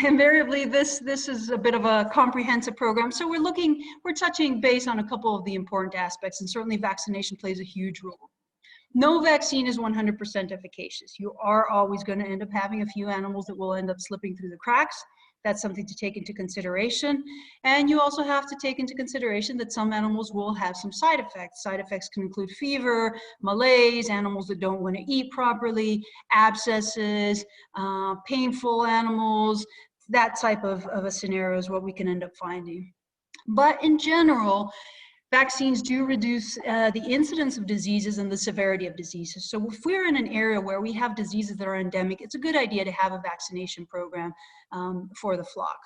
Invariably, this is a bit of a comprehensive program. So we're touching base on a couple of the important aspects, and certainly vaccination plays a huge role. No vaccine is 100% efficacious. You are always going to end up having a few animals that will end up slipping through the cracks. That's something to take into consideration. And you also have to take into consideration that some animals will have some side effects. Side effects can include fever, malaise, animals that don't want to eat properly, abscesses, painful animals. That type of a scenario is what we can end up finding. But in general, vaccines do reduce the incidence of diseases and the severity of diseases. So if we're in an area where we have diseases that are endemic, it's a good idea to have a vaccination program for the flock.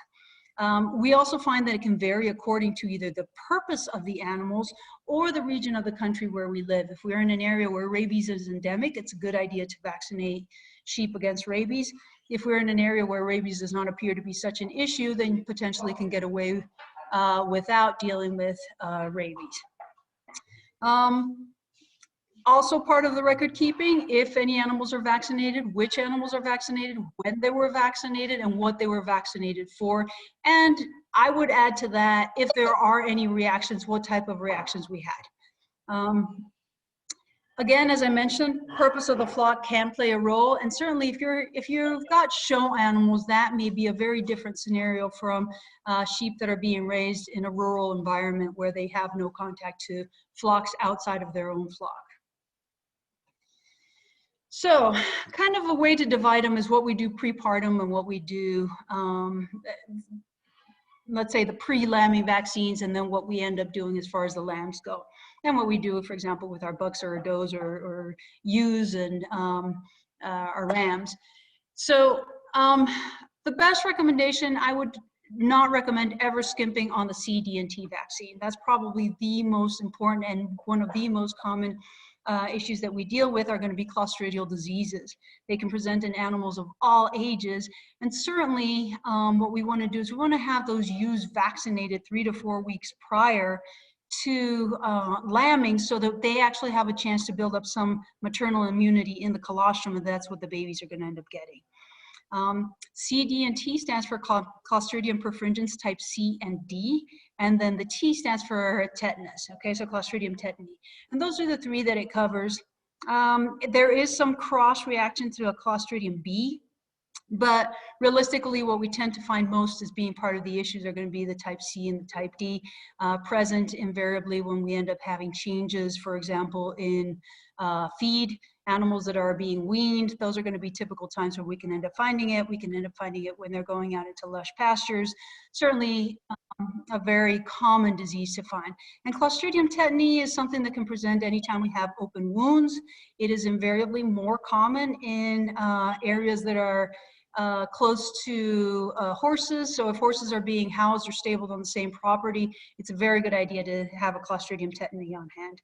We also find that it can vary according to either the purpose of the animals or the region of the country where we live. If we're in an area where rabies is endemic, it's a good idea to vaccinate sheep against rabies. If we're in an area where rabies does not appear to be such an issue, then you potentially can get away without dealing with rabies. Also part of the record keeping, if any animals are vaccinated, which animals are vaccinated, when they were vaccinated, and what they were vaccinated for. And I would add to that, if there are any reactions, what type of reactions we had. Again, as I mentioned, purpose of the flock can play a role, and certainly if you've got show animals, that may be a very different scenario from sheep that are being raised in a rural environment where they have no contact to flocks outside of their own flock. So, kind of a way to divide them is what we do prepartum and what we do, let's say the pre-lambing vaccines, and then what we end up doing as far as the lambs go. And what we do, for example, with our bucks or our does or ewes and our rams. So the best recommendation, I would not recommend ever skimping on the C, D, and T vaccine. That's probably the most important and one of the most common issues that we deal with are going to be clostridial diseases. They can present in animals of all ages, and certainly what we want to do is we want to have those ewes vaccinated 3 to 4 weeks prior to lambing so that they actually have a chance to build up some maternal immunity in the colostrum, and that's what the babies are going to end up getting. C, D, and T stands for Clostridium perfringens type C and D, and then the T stands for tetanus, okay, so Clostridium tetani. And those are the 3 that it covers. There is some cross-reaction to a Clostridium B, but realistically, what we tend to find most as being part of the issues are going to be the type C and the type D, present invariably when we end up having changes, for example, in feed. Animals that are being weaned, those are going to be typical times where we can end up finding it. We can end up finding it when they're going out into lush pastures. Certainly a very common disease to find. And Clostridium tetani is something that can present anytime we have open wounds. It is invariably more common in areas that are close to horses. So if horses are being housed or stabled on the same property, it's a very good idea to have a Clostridium tetani on hand.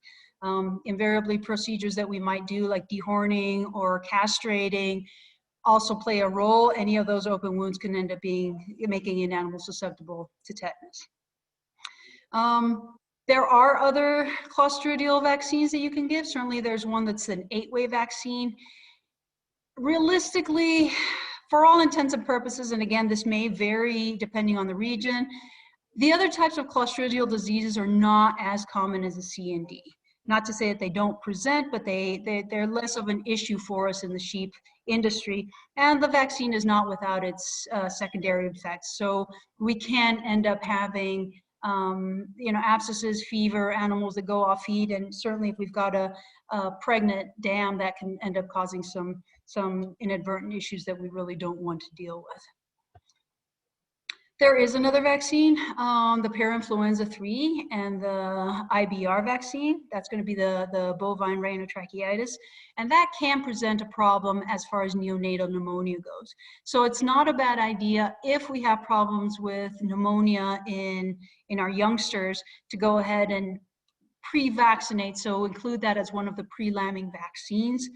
Invariably, procedures that we might do like dehorning or castrating also play a role. Any of those open wounds can end up making an animal susceptible to tetanus. There are other clostridial vaccines that you can give. Certainly there's one that's an 8-way vaccine. Realistically, for all intents and purposes, and again, this may vary depending on the region, the other types of clostridial diseases are not as common as the C and D. Not to say that they don't present, but they're less of an issue for us in the sheep industry. And the vaccine is not without its secondary effects. So we can end up having abscesses, fever, animals that go off feed, and certainly if we've got a pregnant dam, that can end up causing some inadvertent issues that we really don't want to deal with. There is another vaccine, the parainfluenza 3 and the IBR vaccine. That's going to be the bovine rhinotracheitis. And that can present a problem as far as neonatal pneumonia goes. So it's not a bad idea if we have problems with pneumonia in our youngsters to go ahead and pre-vaccinate. So include that as one of the pre-lambing vaccines.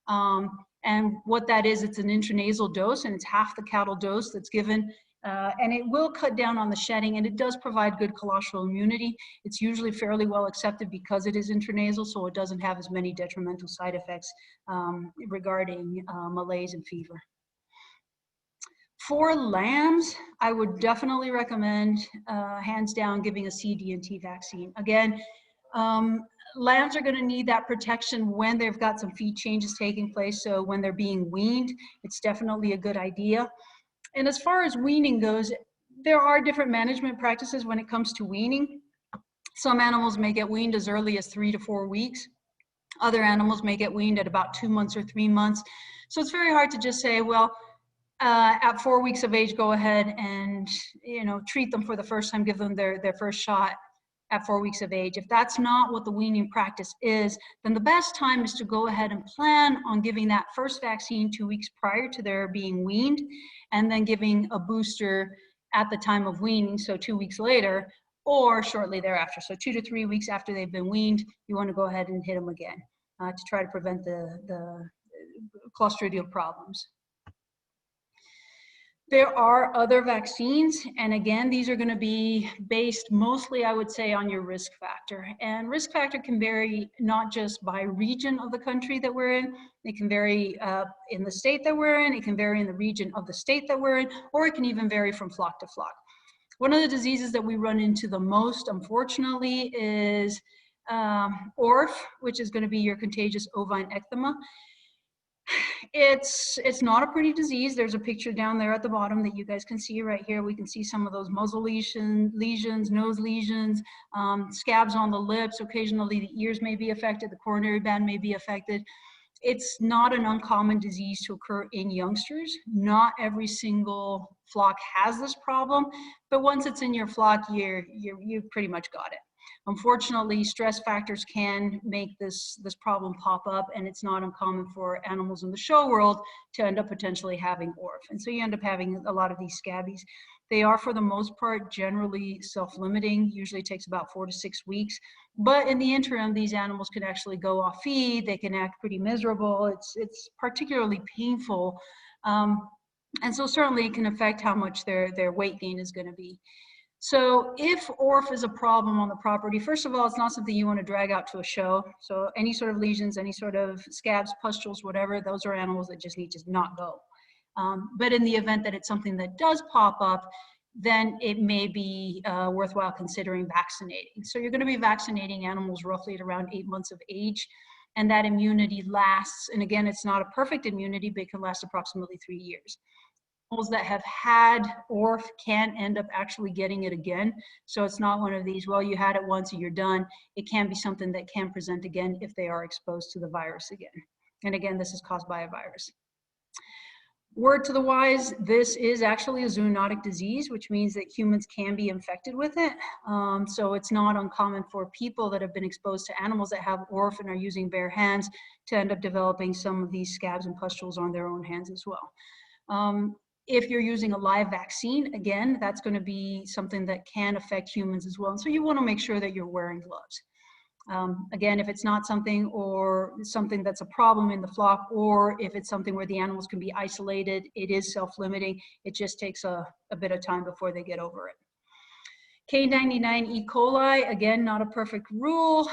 And what that is, it's an intranasal dose, and it's half the cattle dose that's given. And it will cut down on the shedding, and it does provide good colostral immunity. It's usually fairly well accepted because it is intranasal, so it doesn't have as many detrimental side effects regarding malaise and fever. For lambs, I would definitely recommend, hands down, giving a CD&T vaccine. Again, lambs are going to need that protection when they've got some feed changes taking place. So when they're being weaned, it's definitely a good idea. And as far as weaning goes, there are different management practices when it comes to weaning. Some animals may get weaned as early as 3 to 4 weeks. Other animals may get weaned at about 2 months or 3 months. So it's very hard to just say, well, at 4 weeks of age, go ahead and, you know, treat them for the first time, give them their first shot at 4 weeks of age. If that's not what the weaning practice is, then the best time is to go ahead and plan on giving that first vaccine 2 weeks prior to their being weaned, and then giving a booster at the time of weaning, so 2 weeks later, or shortly thereafter. So 2 to 3 weeks after they've been weaned, you want to go ahead and hit them again to try to prevent the clostridial problems. There are other vaccines, and again, these are going to be based mostly, I would say, on your risk factor. And risk factor can vary not just by region of the country that we're in, it can vary in the state that we're in, it can vary in the region of the state that we're in, or it can even vary from flock to flock. One of the diseases that we run into the most, unfortunately, is ORF, which is going to be your contagious ovine ecthyma. It's not a pretty disease. There's a picture down there at the bottom that you guys can see right here. We can see some of those muzzle lesions, nose lesions, scabs on the lips. Occasionally the ears may be affected, the coronary band may be affected. It's not an uncommon disease to occur in youngsters. Not every single flock has this problem, but once it's in your flock, you've pretty much got it. Unfortunately, stress factors can make this problem pop up, and it's not uncommon for animals in the show world to end up potentially having ORF. And so you end up having a lot of these scabies. They are, for the most part, generally self-limiting. Usually takes about 4 to 6 weeks. But in the interim, these animals can actually go off feed. They can act pretty miserable. It's particularly painful. And so certainly it can affect how much their weight gain is going to be. So if ORF is a problem on the property, first of all, it's not something you want to drag out to a show. So any sort of lesions, any sort of scabs, pustules, whatever, those are animals that just need to not go. But in the event that it's something that does pop up, then it may be worthwhile considering vaccinating. So you're going to be vaccinating animals roughly at around 8 months of age, and that immunity lasts, and again, it's not a perfect immunity, but it can last approximately 3 years. Animals that have had ORF can end up actually getting it again. So it's not one of these, well, you had it once and you're done. It can be something that can present again if they are exposed to the virus again. And again, this is caused by a virus. Word to the wise, this is actually a zoonotic disease, which means that humans can be infected with it. So it's not uncommon for people that have been exposed to animals that have ORF and are using bare hands to end up developing some of these scabs and pustules on their own hands as well. If you're using a live vaccine, again, that's going to be something that can affect humans as well. And so you want to make sure that you're wearing gloves. Again, if it's not something or something that's a problem in the flock, or if it's something where the animals can be isolated, it is self-limiting. It just takes a bit of time before they get over it. K99 E. coli, again, not a perfect rule.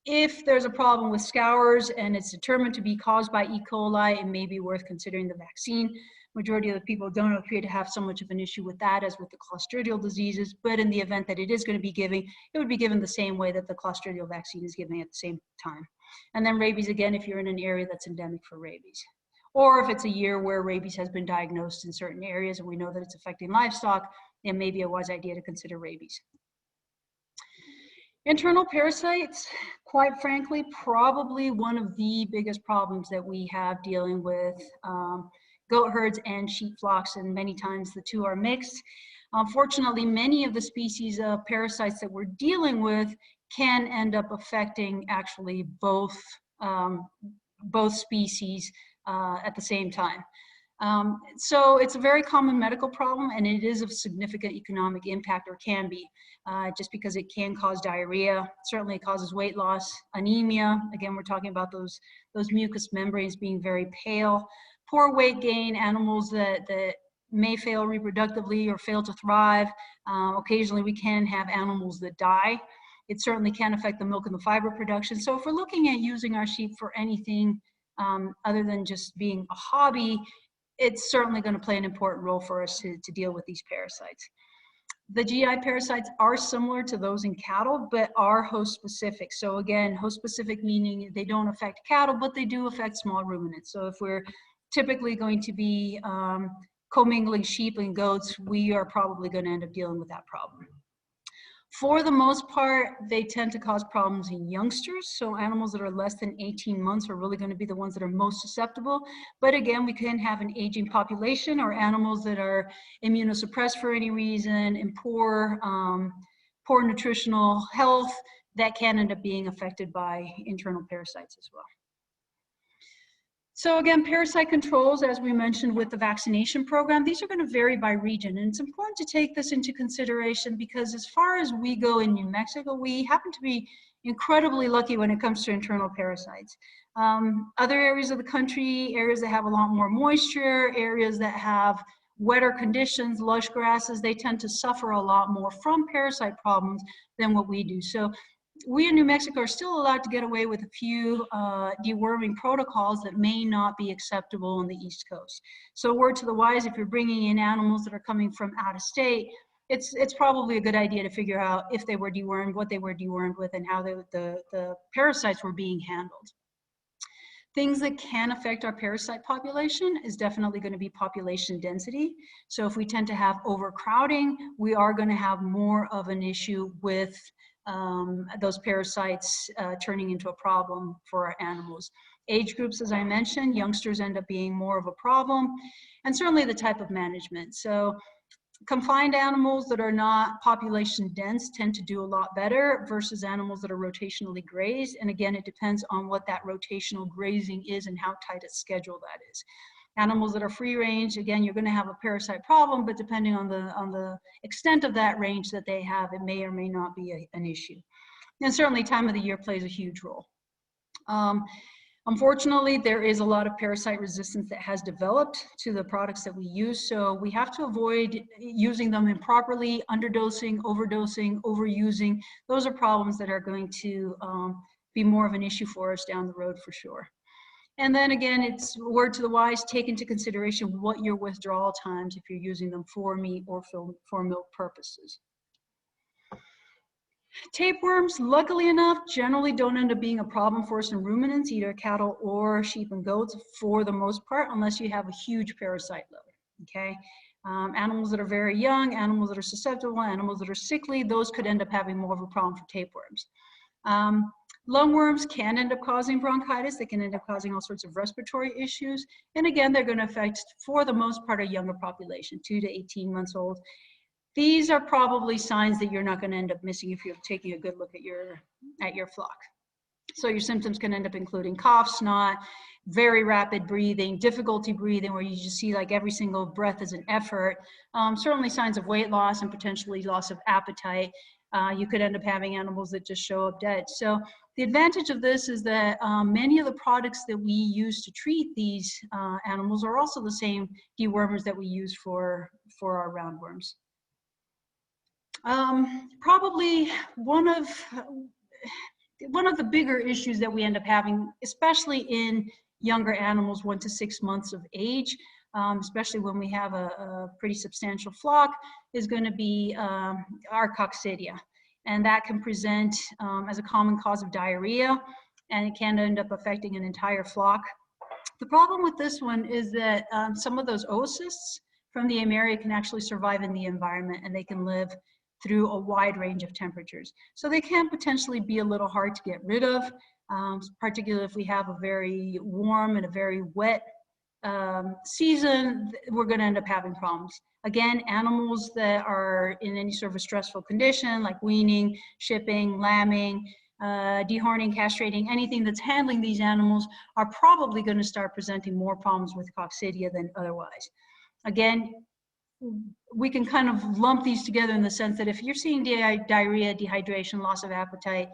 If there's a problem with scours and it's determined to be caused by E. coli, it may be worth considering the vaccine. Majority of the people don't appear to have so much of an issue with that as with the clostridial diseases, but in the event that it is going to be given, it would be given the same way that the clostridial vaccine is given at the same time. And then rabies, again, if you're in an area that's endemic for rabies. Or if it's a year where rabies has been diagnosed in certain areas and we know that it's affecting livestock, it may be a wise idea to consider rabies. Internal parasites, quite frankly, probably one of the biggest problems that we have dealing with goat herds and sheep flocks, and many times the two are mixed. Unfortunately, many of the species of parasites that we're dealing with can end up affecting actually both species at the same time. So it's a very common medical problem, and it is of significant economic impact, or can be, just because it can cause diarrhea. Certainly it causes weight loss, anemia. Again, we're talking about those mucous membranes being very pale. Poor weight gain, animals that may fail reproductively or fail to thrive. Occasionally we can have animals that die. It certainly can affect the milk and the fiber production. So if we're looking at using our sheep for anything other than just being a hobby, it's certainly going to play an important role for us to deal with these parasites. The GI parasites are similar to those in cattle, but are host specific. So again, host specific meaning they don't affect cattle, but they do affect small ruminants. So if we're typically going to be commingling sheep and goats, we are probably going to end up dealing with that problem. For the most part, they tend to cause problems in youngsters. So animals that are less than 18 months are really going to be the ones that are most susceptible. But again, we can have an aging population or animals that are immunosuppressed for any reason and poor nutritional health that can end up being affected by internal parasites as well. So again, parasite controls, as we mentioned with the vaccination program, these are going to vary by region. And it's important to take this into consideration because as far as we go in New Mexico, we happen to be incredibly lucky when it comes to internal parasites. Other areas of the country, areas that have a lot more moisture, areas that have wetter conditions, lush grasses, they tend to suffer a lot more from parasite problems than what we do. So we in New Mexico are still allowed to get away with a few deworming protocols that may not be acceptable on the East Coast. So word to the wise, if you're bringing in animals that are coming from out of state, it's probably a good idea to figure out if they were dewormed, what they were dewormed with, and how the parasites were being handled. Things that can affect our parasite population is definitely going to be population density. So if we tend to have overcrowding, we are going to have more of an issue with those parasites turning into a problem for our animals. Age groups, as I mentioned, youngsters end up being more of a problem, and certainly the type of management. So confined animals that are not population dense tend to do a lot better versus animals that are rotationally grazed. And again, it depends on what that rotational grazing is and how tight a schedule that is. Animals that are free range, again, you're going to have a parasite problem, but depending on the extent of that range that they have, it may or may not be an issue. And certainly time of the year plays a huge role. Unfortunately, there is a lot of parasite resistance that has developed to the products that we use, so we have to avoid using them improperly, underdosing, overdosing, overusing. Those are problems that are going to be more of an issue for us down the road for sure. And then again, it's word to the wise, take into consideration what your withdrawal times if you're using them for meat or for milk purposes. Tapeworms, luckily enough, generally don't end up being a problem for us in ruminants, either cattle or sheep and goats for the most part, unless you have a huge parasite load, okay? Animals that are very young, animals that are susceptible, animals that are sickly, those could end up having more of a problem for tapeworms. Lungworms can end up causing bronchitis. They can end up causing all sorts of respiratory issues. And again, they're going to affect, for the most part, a younger population, 2 to 18 months old. These are probably signs that you're not going to end up missing if you're taking a good look at your flock. So your symptoms can end up including cough, snot, very rapid breathing, difficulty breathing, where you just see like every single breath is an effort. Certainly signs of weight loss and potentially loss of appetite. You could end up having animals that just show up dead. So the advantage of this is that many of the products that we use to treat these animals are also the same dewormers that we use for our roundworms. Probably one of the bigger issues that we end up having, especially in younger animals 1 to 6 months of age, especially when we have a pretty substantial flock, is going to be our coccidia. And that can present as a common cause of diarrhea, and it can end up affecting an entire flock. The problem with this one is that some of those oocysts from the Aimeria can actually survive in the environment, and they can live through a wide range of temperatures. So they can potentially be a little hard to get rid of, particularly if we have a very warm and a very wet season. We're going to end up having problems. Again, animals that are in any sort of a stressful condition, like weaning, shipping, lambing, dehorning, castrating, anything that's handling these animals are probably going to start presenting more problems with coccidia than otherwise. Again, we can kind of lump these together in the sense that if you're seeing diarrhea, dehydration, loss of appetite,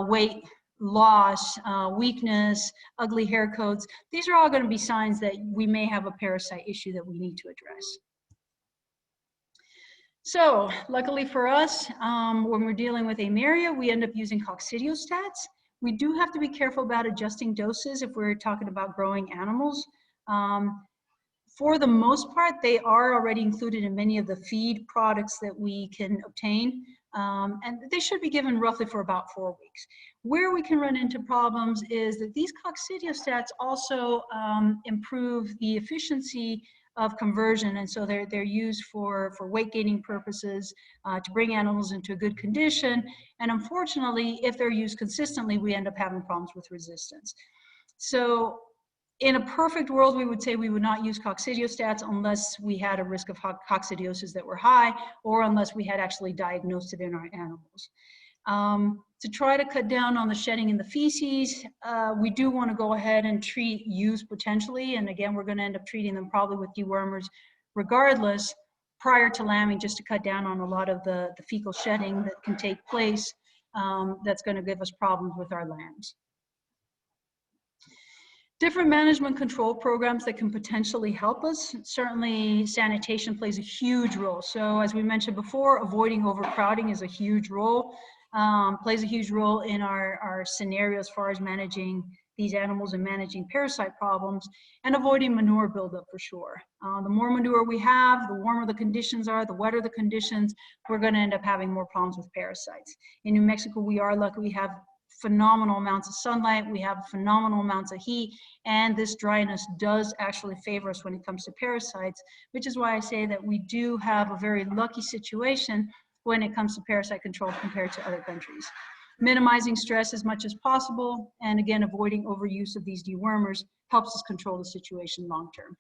weight loss, weakness, ugly hair coats, these are all going to be signs that we may have a parasite issue that we need to address. So luckily for us, when we're dealing with Aimeria, we end up using coccidiostats. We do have to be careful about adjusting doses if we're talking about growing animals. For the most part, they are already included in many of the feed products that we can obtain, and they should be given roughly for about 4 weeks. Where we can run into problems is that these coccidiostats also improve the efficiency of conversion, and so they're used for weight gaining purposes, to bring animals into a good condition, and unfortunately, if they're used consistently, we end up having problems with resistance. So in a perfect world, we would say we would not use coccidiostats unless we had a risk of coccidiosis that were high, or unless we had actually diagnosed it in our animals. To try to cut down on the shedding in the feces, we do want to go ahead and treat ewes potentially, and again, we're going to end up treating them probably with dewormers regardless prior to lambing, just to cut down on a lot of the fecal shedding that can take place, that's going to give us problems with our lambs. Different management control programs that can potentially help us. Certainly sanitation plays a huge role. So as we mentioned before, avoiding overcrowding is a huge role, plays a huge role in our scenario as far as managing these animals and managing parasite problems, and avoiding manure buildup for sure. The more manure we have, the warmer the conditions are, the wetter the conditions, we're going to end up having more problems with parasites. In New Mexico, we are lucky we have phenomenal amounts of sunlight, we have phenomenal amounts of heat, and this dryness does actually favor us when it comes to parasites, which is why I say that we do have a very lucky situation when it comes to parasite control compared to other countries. Minimizing stress as much as possible, and again, avoiding overuse of these dewormers helps us control the situation long term.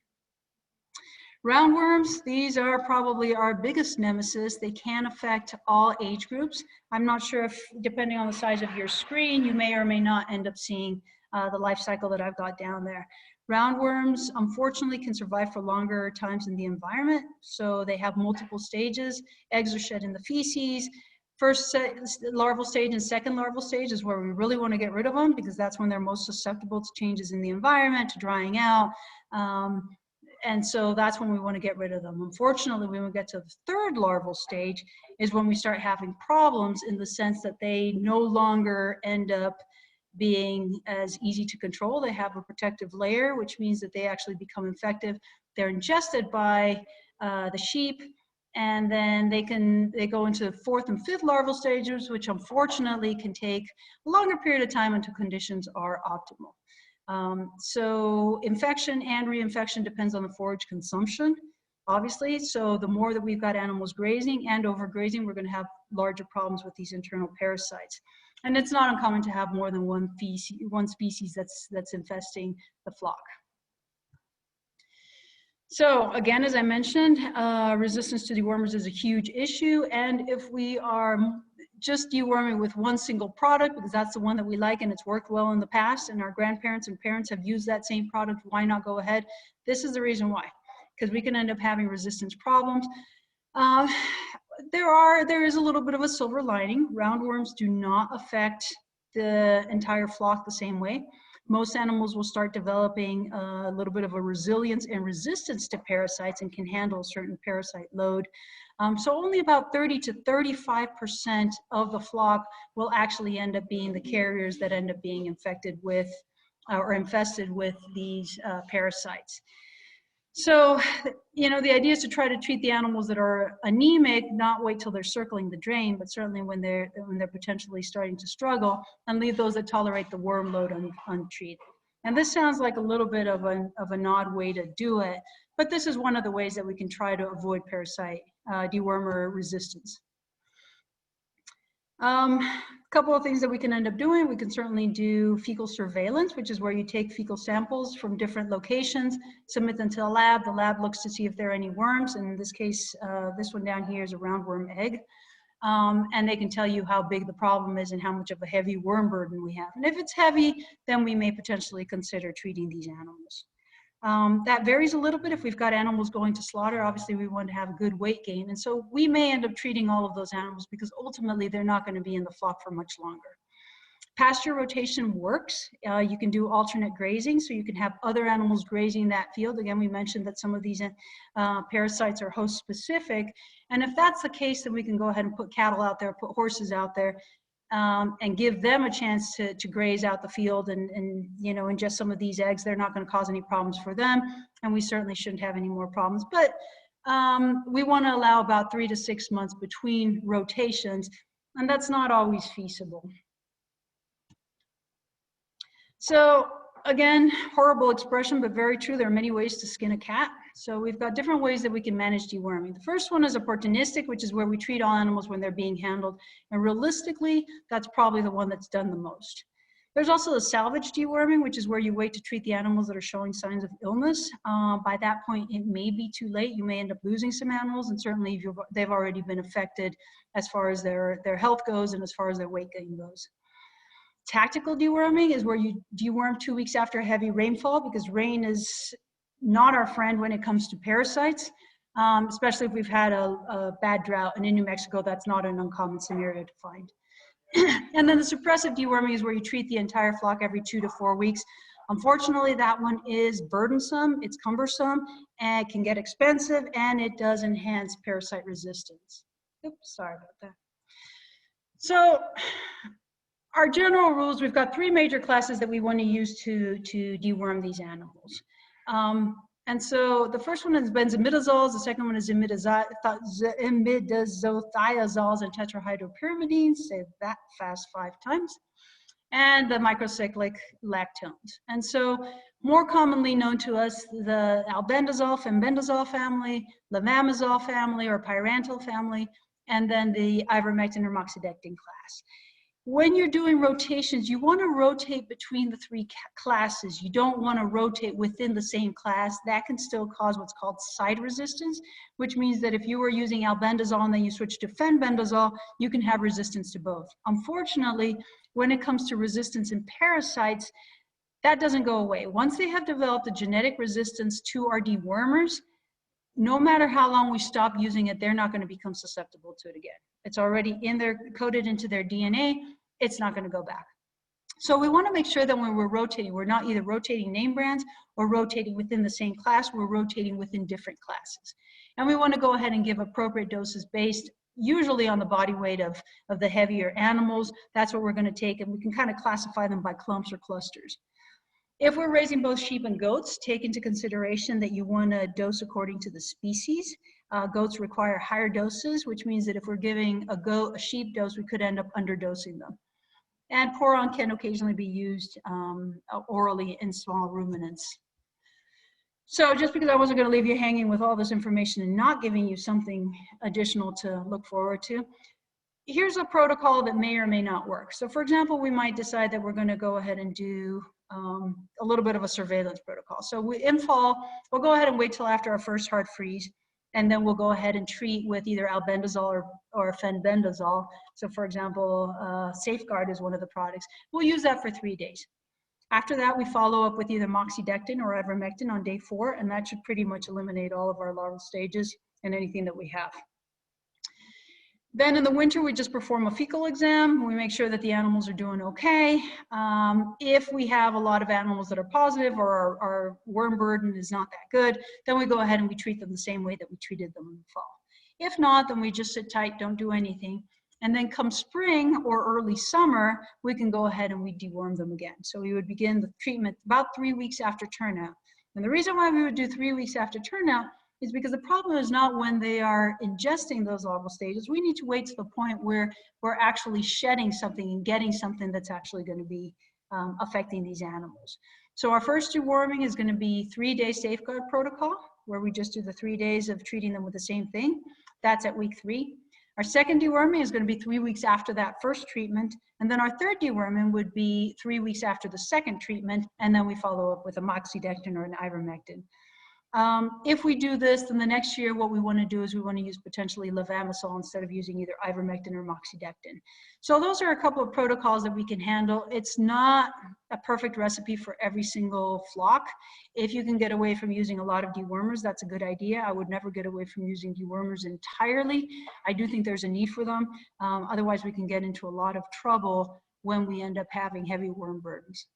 Roundworms, these are probably our biggest nemesis. They can affect all age groups. I'm not sure if, depending on the size of your screen, you may or may not end up seeing the life cycle that I've got down there. Roundworms, unfortunately, can survive for longer times in the environment, so they have multiple stages. Eggs are shed in the feces. First larval stage and second larval stage is where we really want to get rid of them, because that's when they're most susceptible to changes in the environment, to drying out. And so that's when we want to get rid of them. Unfortunately, when we get to the third larval stage is when we start having problems, in the sense that they no longer end up being as easy to control. They have a protective layer, which means that they actually become infective. They're ingested by the sheep, and then they go into the fourth and fifth larval stages, which unfortunately can take a longer period of time until conditions are optimal. So infection and reinfection depends on the forage consumption, obviously. So the more that we've got animals grazing and overgrazing, we're going to have larger problems with these internal parasites. And it's not uncommon to have more than one species that's infesting the flock. So again, as I mentioned, resistance to dewormers is a huge issue. And if we are just deworming with one single product, because that's the one that we like and it's worked well in the past, and our grandparents and parents have used that same product, why not go ahead? This is the reason why, because we can end up having resistance problems. There is a little bit of a silver lining. Roundworms do not affect the entire flock the same way. Most animals will start developing a little bit of a resilience and resistance to parasites and can handle a certain parasite load. So only about 30 to 35% of the flock will actually end up being the carriers that end up being infected with or infested with these parasites. So, you know, the idea is to try to treat the animals that are anemic, not wait till they're circling the drain, but certainly when they're potentially starting to struggle, and leave those that tolerate the worm load untreated. And this sounds like a little bit of an odd way to do it, but this is one of the ways that we can try to avoid parasite dewormer resistance. A couple of things that we can end up doing. We can certainly do fecal surveillance, which is where you take fecal samples from different locations, submit them to the lab. The lab looks to see if there are any worms. And in this case, this one down here is a roundworm egg. And they can tell you how big the problem is and how much of a heavy worm burden we have. And if it's heavy, then we may potentially consider treating these animals. That varies a little bit. If we've got animals going to slaughter, obviously we want to have a good weight gain. And so we may end up treating all of those animals because ultimately they're not going to be in the flock for much longer. Pasture rotation works. You can do alternate grazing, so you can have other animals grazing that field. Again, we mentioned that some of these parasites are host specific. And if that's the case, then we can go ahead and put cattle out there, put horses out there. and give them a chance to graze out the field and you know, ingest some of these eggs. They're not going to cause any problems for them, and we certainly shouldn't have any more problems. But we want to allow about 3 to 6 months between rotations, and that's not always feasible. So again, horrible expression, but very true. There are many ways to skin a cat. So we've got different ways that we can manage deworming. The first one is opportunistic, which is where we treat all animals when they're being handled. And realistically, that's probably the one that's done the most. There's also the salvage deworming, which is where you wait to treat the animals that are showing signs of illness. By that point, it may be too late. You may end up losing some animals, and certainly they've already been affected as far as their health goes and as far as their weight gain goes. Tactical deworming is where you deworm 2 weeks after a heavy rainfall, because rain is not our friend when it comes to parasites, especially if we've had a bad drought. And in New Mexico, that's not an uncommon scenario to find. And then the suppressive deworming is where you treat the entire flock every 2 to 4 weeks. Unfortunately, that one is burdensome, it's cumbersome, and it can get expensive, and it does enhance parasite resistance. Oops, sorry about that. So our general rules, we've got 3 major classes that we want to use to deworm these animals. And so the first one is benzimidazoles, the second one is imidazothiazoles and tetrahydropyrimidines, say that fast 5 times, and the microcyclic lactones. And so more commonly known to us, the albendazole, fenbendazole family, levamisole family or pyrantel family, and then the ivermectin or moxidectin class. When you're doing rotations, you want to rotate between the 3 classes. You don't want to rotate within the same class. That can still cause what's called side resistance, which means that if you were using albendazole and then you switch to fenbendazole, you can have resistance to both. Unfortunately, when it comes to resistance in parasites, that doesn't go away. Once they have developed a genetic resistance to our dewormers, no matter how long we stop using it, they're not going to become susceptible to it again. It's already in there, coded into their DNA. It's not going to go back. So we want to make sure that when we're rotating, we're not either rotating name brands or rotating within the same class, we're rotating within different classes. And we want to go ahead and give appropriate doses based usually on the body weight of the heavier animals. That's what we're going to take, and we can kind of classify them by clumps or clusters. If we're raising both sheep and goats, take into consideration that you want to dose according to the species. Goats require higher doses, which means that if we're giving a sheep dose, we could end up underdosing them. And poron can occasionally be used orally in small ruminants. So just because I wasn't going to leave you hanging with all this information and not giving you something additional to look forward to, here's a protocol that may or may not work. So for example, we might decide that we're going to go ahead and do a little bit of a surveillance protocol. So in fall, we'll go ahead and wait till after our first hard freeze, and then we'll go ahead and treat with either albendazole or fenbendazole. So for example, Safeguard is one of the products. We'll use that for 3 days. After that, we follow up with either moxidectin or ivermectin on day 4, and that should pretty much eliminate all of our larval stages and anything that we have. Then in the winter, we just perform a fecal exam. We make sure that the animals are doing okay. If we have a lot of animals that are positive or our worm burden is not that good, then we go ahead and we treat them the same way that we treated them in the fall. If not, then we just sit tight, don't do anything. And then come spring or early summer, we can go ahead and we deworm them again. So we would begin the treatment about 3 weeks after turnout. And the reason why we would do 3 weeks after turnout is because the problem is not when they are ingesting those larval stages. We need to wait to the point where we're actually shedding something and getting something that's actually going to be affecting these animals. So our first deworming is going to be 3-day Safeguard protocol, where we just do the 3 days of treating them with the same thing. That's at week 3. Our second deworming is going to be 3 weeks after that first treatment. And then our third deworming would be 3 weeks after the second treatment. And then we follow up with a moxidectin or an ivermectin. If we do this, then the next year what we want to do is we want to use potentially levamisole instead of using either ivermectin or moxidectin. So those are a couple of protocols that we can handle. It's not a perfect recipe for every single flock. If you can get away from using a lot of dewormers, that's a good idea. I would never get away from using dewormers entirely. I do think there's a need for them. Otherwise, we can get into a lot of trouble when we end up having heavy worm burdens.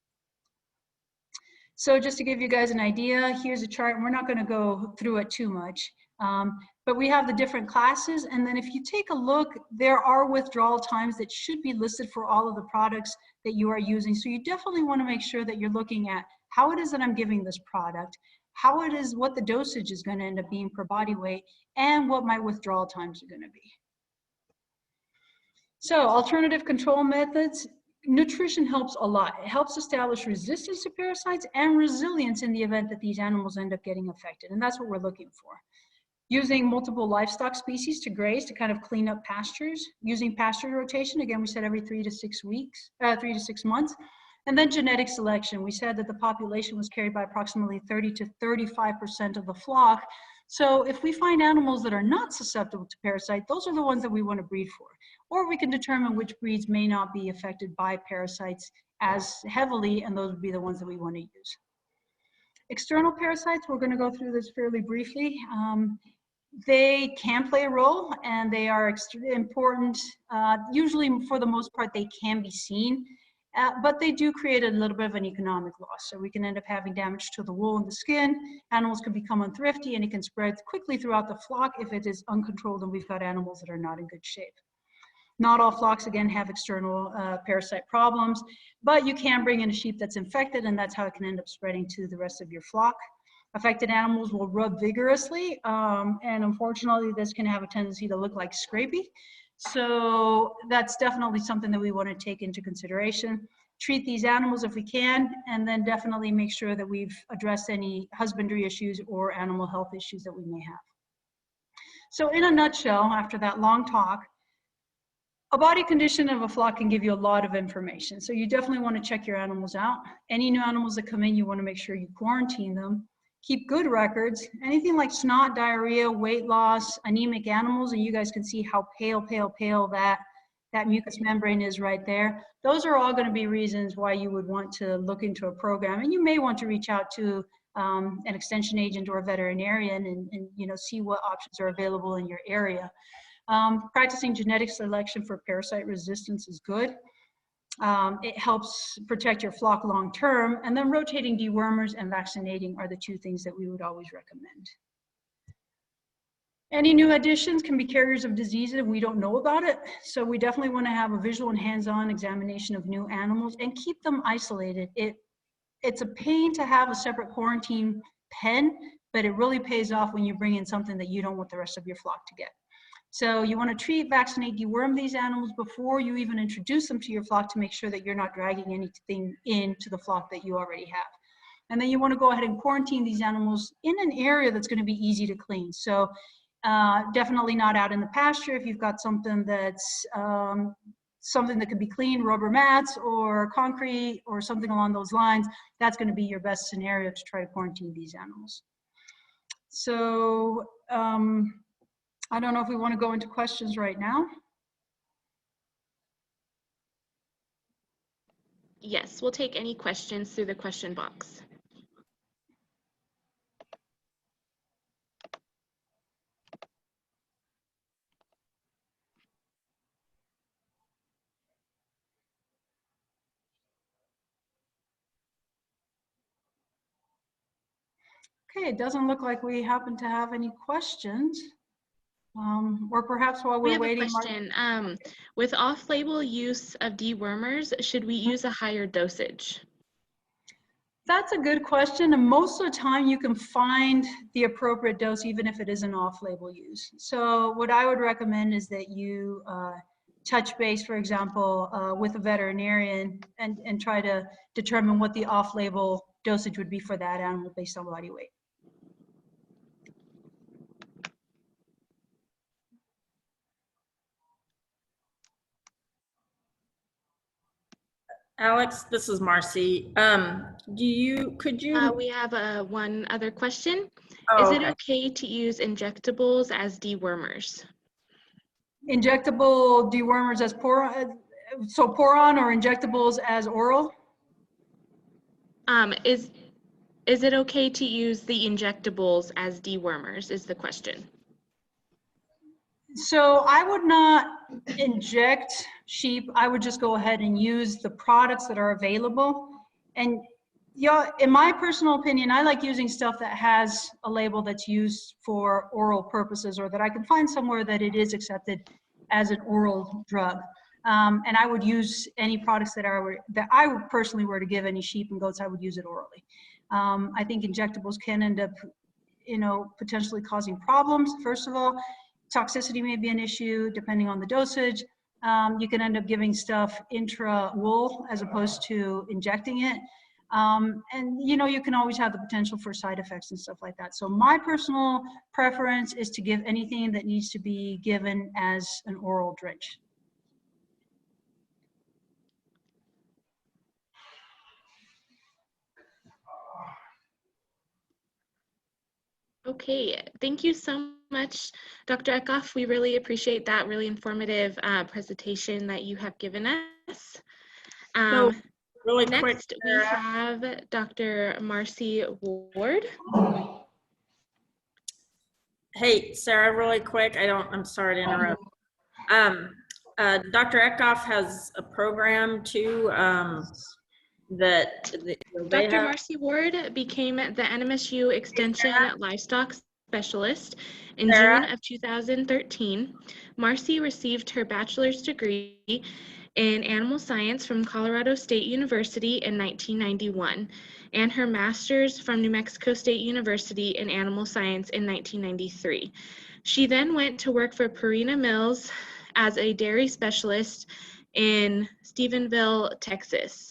So just to give you guys an idea, here's a chart, and we're not going to go through it too much. But we have the different classes, and then if you take a look, there are withdrawal times that should be listed for all of the products that you are using. So you definitely want to make sure that you're looking at how it is that I'm giving this product, how it is, what the dosage is going to end up being per body weight, and what my withdrawal times are going to be. So alternative control methods. Nutrition helps a lot. It helps establish resistance to parasites and resilience in the event that these animals end up getting affected, and that's what we're looking for. Using multiple livestock species to graze to kind of clean up pastures, using pasture rotation, again, we said every 3 to 6 months, and then genetic selection. We said that the population was carried by approximately 30 to 35% of the flock. So if we find animals that are not susceptible to parasite, those are the ones that we want to breed for. Or we can determine which breeds may not be affected by parasites as heavily, and those would be the ones that we want to use. External parasites, we're going to go through this fairly briefly. They can play a role, and they are extremely important. Usually, for the most part, they can be seen, but they do create a little bit of an economic loss. So we can end up having damage to the wool and the skin. Animals can become unthrifty, and it can spread quickly throughout the flock if it is uncontrolled and we've got animals that are not in good shape. Not all flocks, again, have external parasite problems, but you can bring in a sheep that's infected, and that's how it can end up spreading to the rest of your flock. Affected animals will rub vigorously, and unfortunately, this can have a tendency to look like scrapie. So that's definitely something that we want to take into consideration. Treat these animals if we can, and then definitely make sure that we've addressed any husbandry issues or animal health issues that we may have. So in a nutshell, after that long talk, a body condition of a flock can give you a lot of information. So you definitely want to check your animals out. Any new animals that come in, you want to make sure you quarantine them. Keep good records. Anything like snot, diarrhea, weight loss, anemic animals, and you guys can see how pale that mucous membrane is right there. Those are all going to be reasons why you would want to look into a program, and you may want to reach out to an extension agent or a veterinarian and see what options are available in your area. Practicing genetic selection for parasite resistance is good. It helps protect your flock long term, and then rotating dewormers and vaccinating are the two things that we would always recommend. Any new additions can be carriers of diseases if we don't know about it, so we definitely want to have a visual and hands-on examination of new animals and keep them isolated. It's a pain to have a separate quarantine pen, but it really pays off when you bring in something that you don't want the rest of your flock to get. So you want to treat, vaccinate, deworm these animals before you even introduce them to your flock to make sure that you're not dragging anything into the flock that you already have. And then you want to go ahead and quarantine these animals in an area that's going to be easy to clean. So definitely not out in the pasture. If you've got something that's something that can be cleaned, rubber mats or concrete or something along those lines, that's going to be your best scenario to try to quarantine these animals. So I don't know if we want to go into questions right now. Yes, we'll take any questions through the question box. Okay, it doesn't look like we happen to have any questions. Or perhaps while we're waiting. We have a question. With off-label use of dewormers, should we use a higher dosage? That's a good question, and most of the time you can find the appropriate dose even if it is an off-label use. So what I would recommend is that you touch base, for example, with a veterinarian and try to determine what the off-label dosage would be for that animal based on body weight. Alex, this is Marcy. Could you? We have one other question. Oh, is it okay to use injectables as dewormers? Injectable dewormers as so pour-on or injectables as oral? Is it okay to use the injectables as dewormers is the question. So I would not inject sheep. I would just go ahead and use the products that are available. And Yeah, in my personal opinion, I like using stuff that has a label that's used for oral purposes, or that I can find somewhere that it is accepted as an oral drug. And I would use any products that I would personally were to give any sheep and goats, I would use it orally. I think injectables can end up, potentially causing problems. First of all, toxicity may be an issue depending on the dosage. You can end up giving stuff intra-wool as opposed to injecting it. And you can always have the potential for side effects and stuff like that. So my personal preference is to give anything that needs to be given as an oral drench. Okay, thank you so much, Dr. Eckhoff. We really appreciate that really informative presentation that you have given us. So really quick, Next, we have Dr. Marcy Ward. hey, Sarah, really quick. I'm sorry to interrupt. Dr. Eckhoff has a program too, Dr. Marcy Ward became the NMSU Extension Livestock Specialist in June of 2013. Marcy received her bachelor's degree in animal science from Colorado State University in 1991 and her master's from New Mexico State University in animal science in 1993. She then went to work for Purina Mills as a dairy specialist in Stephenville, Texas.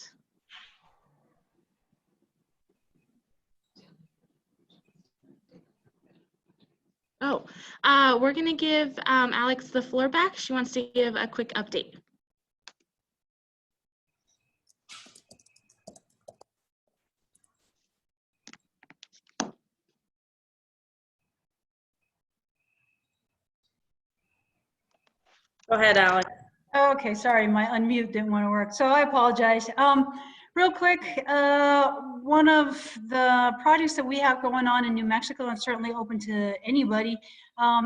We're going to give Alex the floor back. She wants to give a quick update. Go ahead, Alex. Okay, sorry, my unmute didn't want to work, so I apologize. Real quick, one of the projects that we have going on in New Mexico, and certainly open to anybody,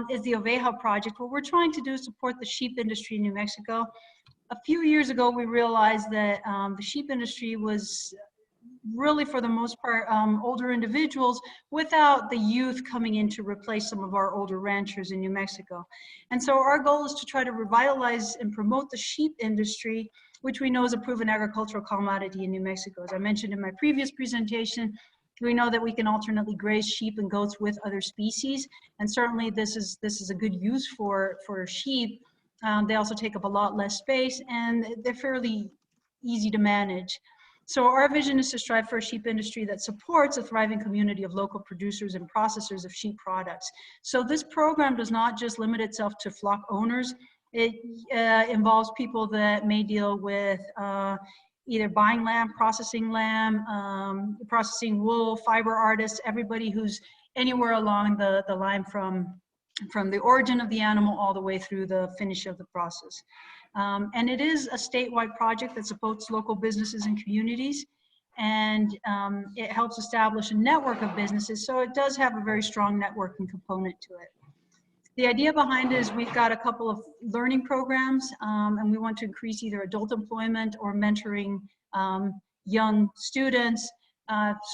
is the Oveja project. What we're trying to do is support the sheep industry in New Mexico. A few years ago, we realized that the sheep industry was really, for the most part, older individuals without the youth coming in to replace some of our older ranchers in New Mexico. And so our goal is to try to revitalize and promote the sheep industry, which we know is a proven agricultural commodity in New Mexico. As I mentioned in my previous presentation, we know that we can alternately graze sheep and goats with other species, and certainly this is a good use for sheep. They also take up a lot less space, and they're fairly easy to manage. So our vision is to strive for a sheep industry that supports a thriving community of local producers and processors of sheep products. So this program does not just limit itself to flock owners. It involves people that may deal with either buying lamb, processing wool, fiber artists, everybody who's anywhere along the line from the origin of the animal all the way through the finish of the process. And it is a statewide project that supports local businesses and communities, and it helps establish a network of businesses, so it does have a very strong networking component to it. The idea behind it is we've got a couple of learning programs, and we want to increase either adult employment or mentoring young students,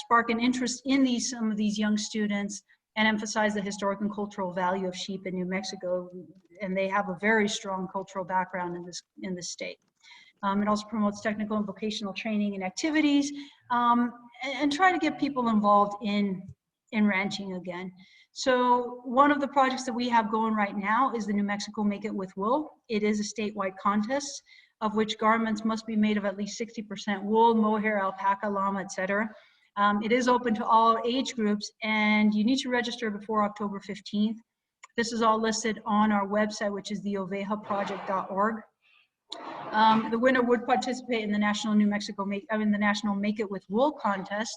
spark an interest in some of these young students, and emphasize the historic and cultural value of sheep in New Mexico. And they have a very strong cultural background in this state. It also promotes technical and vocational training and activities, and try to get people involved in ranching again. So one of the projects that we have going right now is the New Mexico Make It With Wool. It is a statewide contest of which garments must be made of at least 60% wool, mohair, alpaca, llama, etc. It is open to all age groups, and you need to register before October 15th. This is all listed on our website, which is theovejaproject.org. The winner would participate in the National National Make It With Wool contest.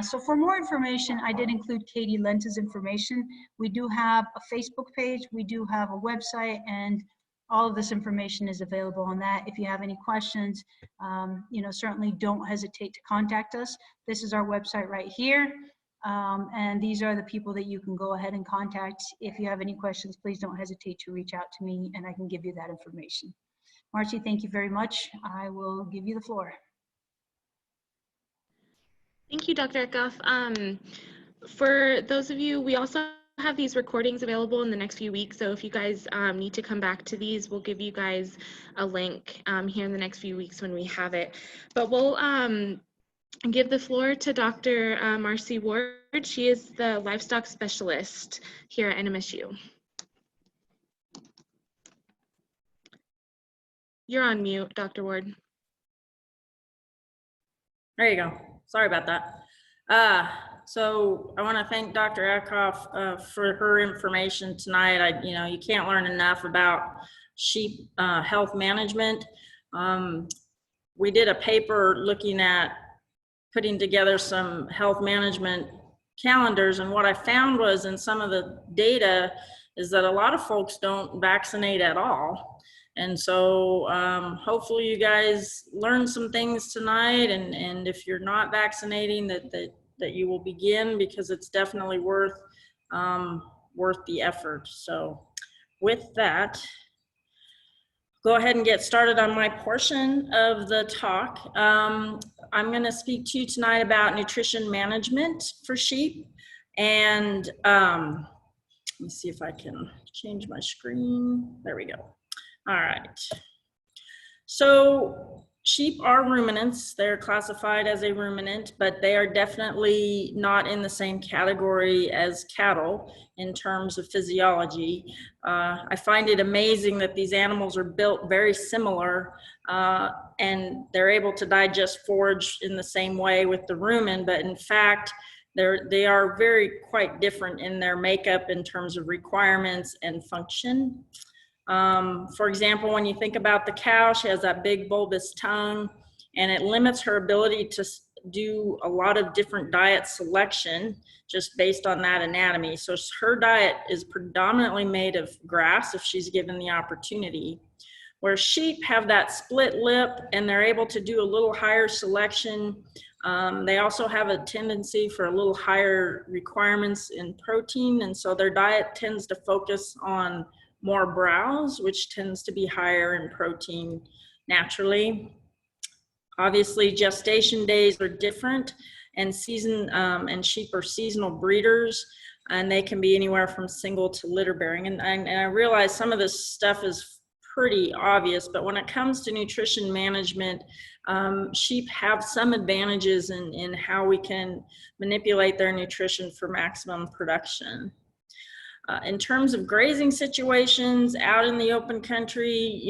So for more information, I did include Katie Lenta's information. We do have a Facebook page, we do have a website, and all of this information is available on that. If you have any questions, certainly don't hesitate to contact us. This is our website right here. And these are the people that you can go ahead and contact. If you have any questions, please don't hesitate to reach out to me and I can give you that information. Marcy, thank you very much. I will give you the floor. Thank you, Dr. Eckhoff. For those of you, we also have these recordings available in the next few weeks. So if you guys need to come back to these, we'll give you guys a link here in the next few weeks when we have it. But we'll give the floor to Dr. Marcy Ward. She is the livestock specialist here at NMSU. You're on mute, Dr. Ward. There you go. Sorry about that. So I want to thank Dr. Eckhoff for her information tonight. You can't learn enough about sheep health management. We did a paper looking at putting together some health management calendars, and what I found was in some of the data is that a lot of folks don't vaccinate at all. And so hopefully you guys learned some things tonight, and if you're not vaccinating, that you will begin, because it's definitely worth the effort. So with that, go ahead and get started on my portion of the talk. I'm going to speak to you tonight about nutrition management for sheep. And let me see if I can change my screen. There we go. All right. So sheep are ruminants. They're classified as a ruminant, but they are definitely not in the same category as cattle in terms of physiology. I find it amazing that these animals are built very similar, and they're able to digest forage in the same way with the rumen, but in fact, they are quite different in their makeup in terms of requirements and function. For example, when you think about the cow, she has that big bulbous tongue, and it limits her ability to do a lot of different diet selection just based on that anatomy. So her diet is predominantly made of grass if she's given the opportunity. Where sheep have that split lip and they're able to do a little higher selection. They also have a tendency for a little higher requirements in protein, and so their diet tends to focus on more browse, which tends to be higher in protein naturally. Obviously, gestation days are different, and sheep are seasonal breeders, and they can be anywhere from single to litter bearing. And I realize some of this stuff is pretty obvious, but when it comes to nutrition management, sheep have some advantages in how we can manipulate their nutrition for maximum production. In terms of grazing situations out in the open country,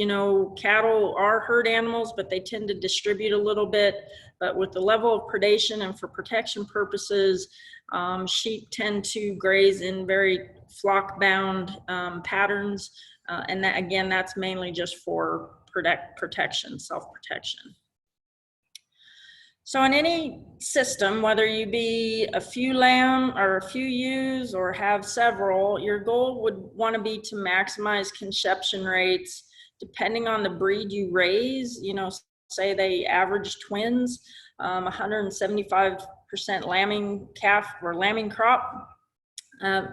cattle are herd animals, but they tend to distribute a little bit. But with the level of predation and for protection purposes, sheep tend to graze in very flock-bound patterns. And that, again, that's mainly just for protection, self-protection. So in any system, whether you be a few lamb or a few ewes or have several, your goal would want to be to maximize conception rates depending on the breed you raise. Say they average twins, 175% lambing calf or lambing crop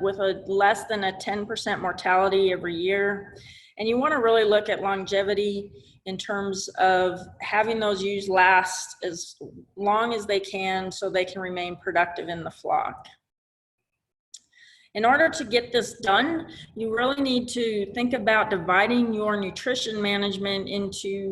with a less than a 10% mortality every year. And you want to really look at longevity in terms of having those ewes last as long as they can so they can remain productive in the flock. In order to get this done, you really need to think about dividing your nutrition management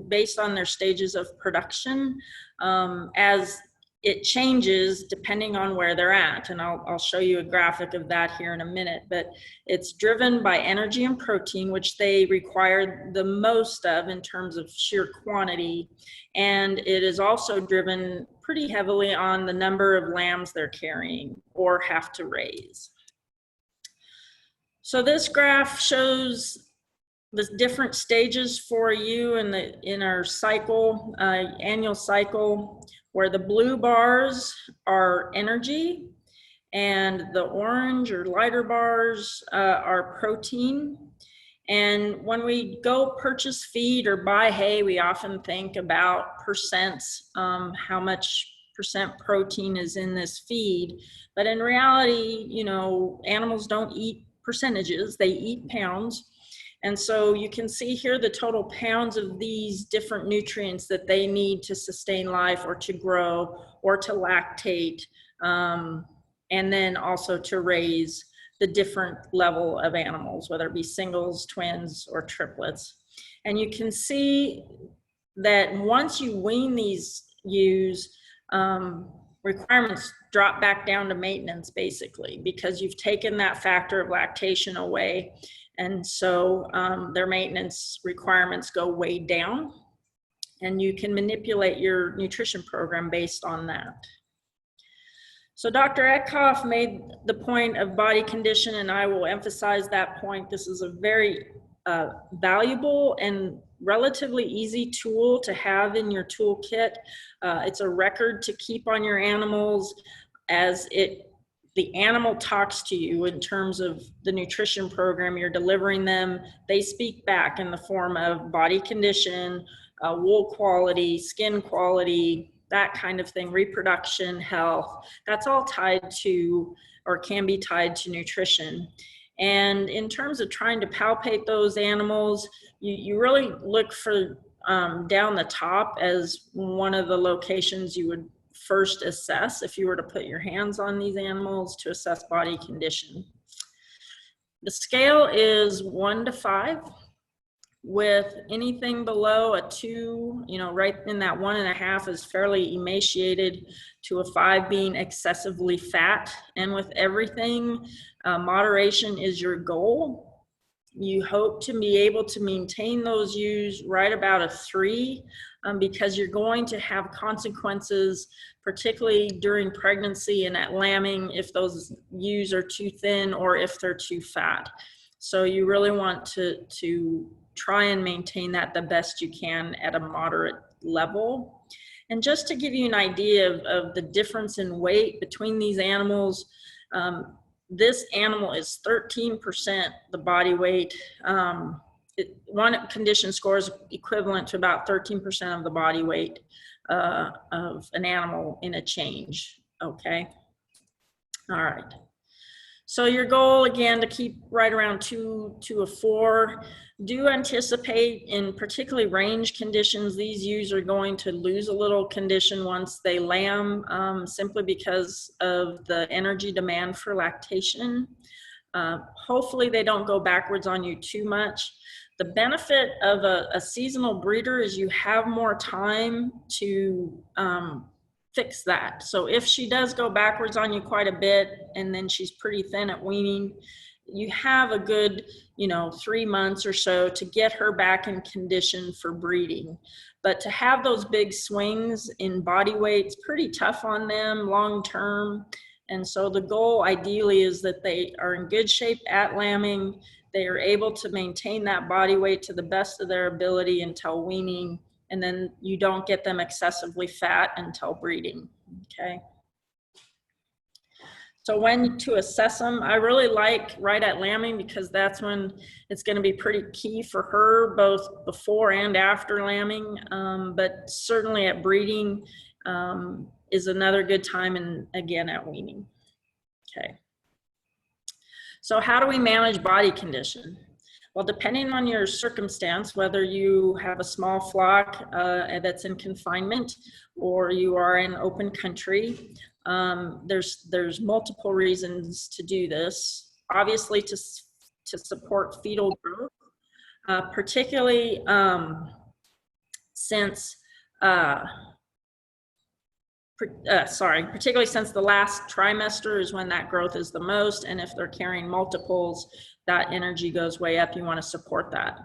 based on their stages of production, as it changes depending on where they're at. And I'll show you a graphic of that here in a minute, but it's driven by energy and protein, which they require the most of in terms of sheer quantity. And it is also driven pretty heavily on the number of lambs they're carrying or have to raise. So this graph shows the different stages for you in our cycle, annual cycle, where the blue bars are energy and the orange or lighter bars are protein. And when we go purchase feed or buy hay, we often think about percents, how much percent protein is in this feed. But in reality, animals don't eat percentages, they eat pounds. And so you can see here the total pounds of these different nutrients that they need to sustain life or to grow or to lactate, and then also to raise the different level of animals, whether it be singles, twins, or triplets. And you can see that once you wean these ewes, requirements drop back down to maintenance basically, because you've taken that factor of lactation away. And so their maintenance requirements go way down, and you can manipulate your nutrition program based on that. So Dr. Eckhoff made the point of body condition, and I will emphasize that point. This is a very valuable and relatively easy tool to have in your toolkit. It's a record to keep on your animals as the animal talks to you in terms of the nutrition program you're delivering them. They speak back in the form of body condition, wool quality, skin quality, that kind of thing, reproduction, health. That's all tied to, or can be tied to, nutrition. And in terms of trying to palpate those animals, you really look for down the top as one of the locations you would first assess if you were to put your hands on these animals to assess body condition. The scale is 1 to 5, with anything below a 2, right in that 1.5 is fairly emaciated, to a 5 being excessively fat. And with everything, moderation is your goal. You hope to be able to maintain those ewes right about a 3, because you're going to have consequences, particularly during pregnancy and at lambing, if those ewes are too thin or if they're too fat. So you really want to try and maintain that the best you can at a moderate level. And just to give you an idea of the difference in weight between these animals, this animal is 13% the body weight. One condition score is equivalent to about 13% of the body weight of an animal in a change, okay? All right. So your goal, again, to keep right around 2 to a 4. Do anticipate, in particularly range conditions, these ewes are going to lose a little condition once they lamb, simply because of the energy demand for lactation. Hopefully they don't go backwards on you too much. The benefit of a seasonal breeder is you have more time to fix that. So if she does go backwards on you quite a bit and then she's pretty thin at weaning, you have a good 3 months or so to get her back in condition for breeding. But to have those big swings in body weight, it's pretty tough on them long term. And so the goal ideally is that they are in good shape at lambing. They are able to maintain that body weight to the best of their ability until weaning, and then you don't get them excessively fat until breeding, okay? So when to assess them, I really like right at lambing, because that's when it's going to be pretty key for her, both before and after lambing, but certainly at breeding is another good time, and again at weaning, okay? So how do we manage body condition? Well, depending on your circumstance, whether you have a small flock that's in confinement or you are in open country, there's multiple reasons to do this. Obviously, to support fetal growth, particularly since the last trimester is when that growth is the most, and if they're carrying multiples, that energy goes way up. You want to support that.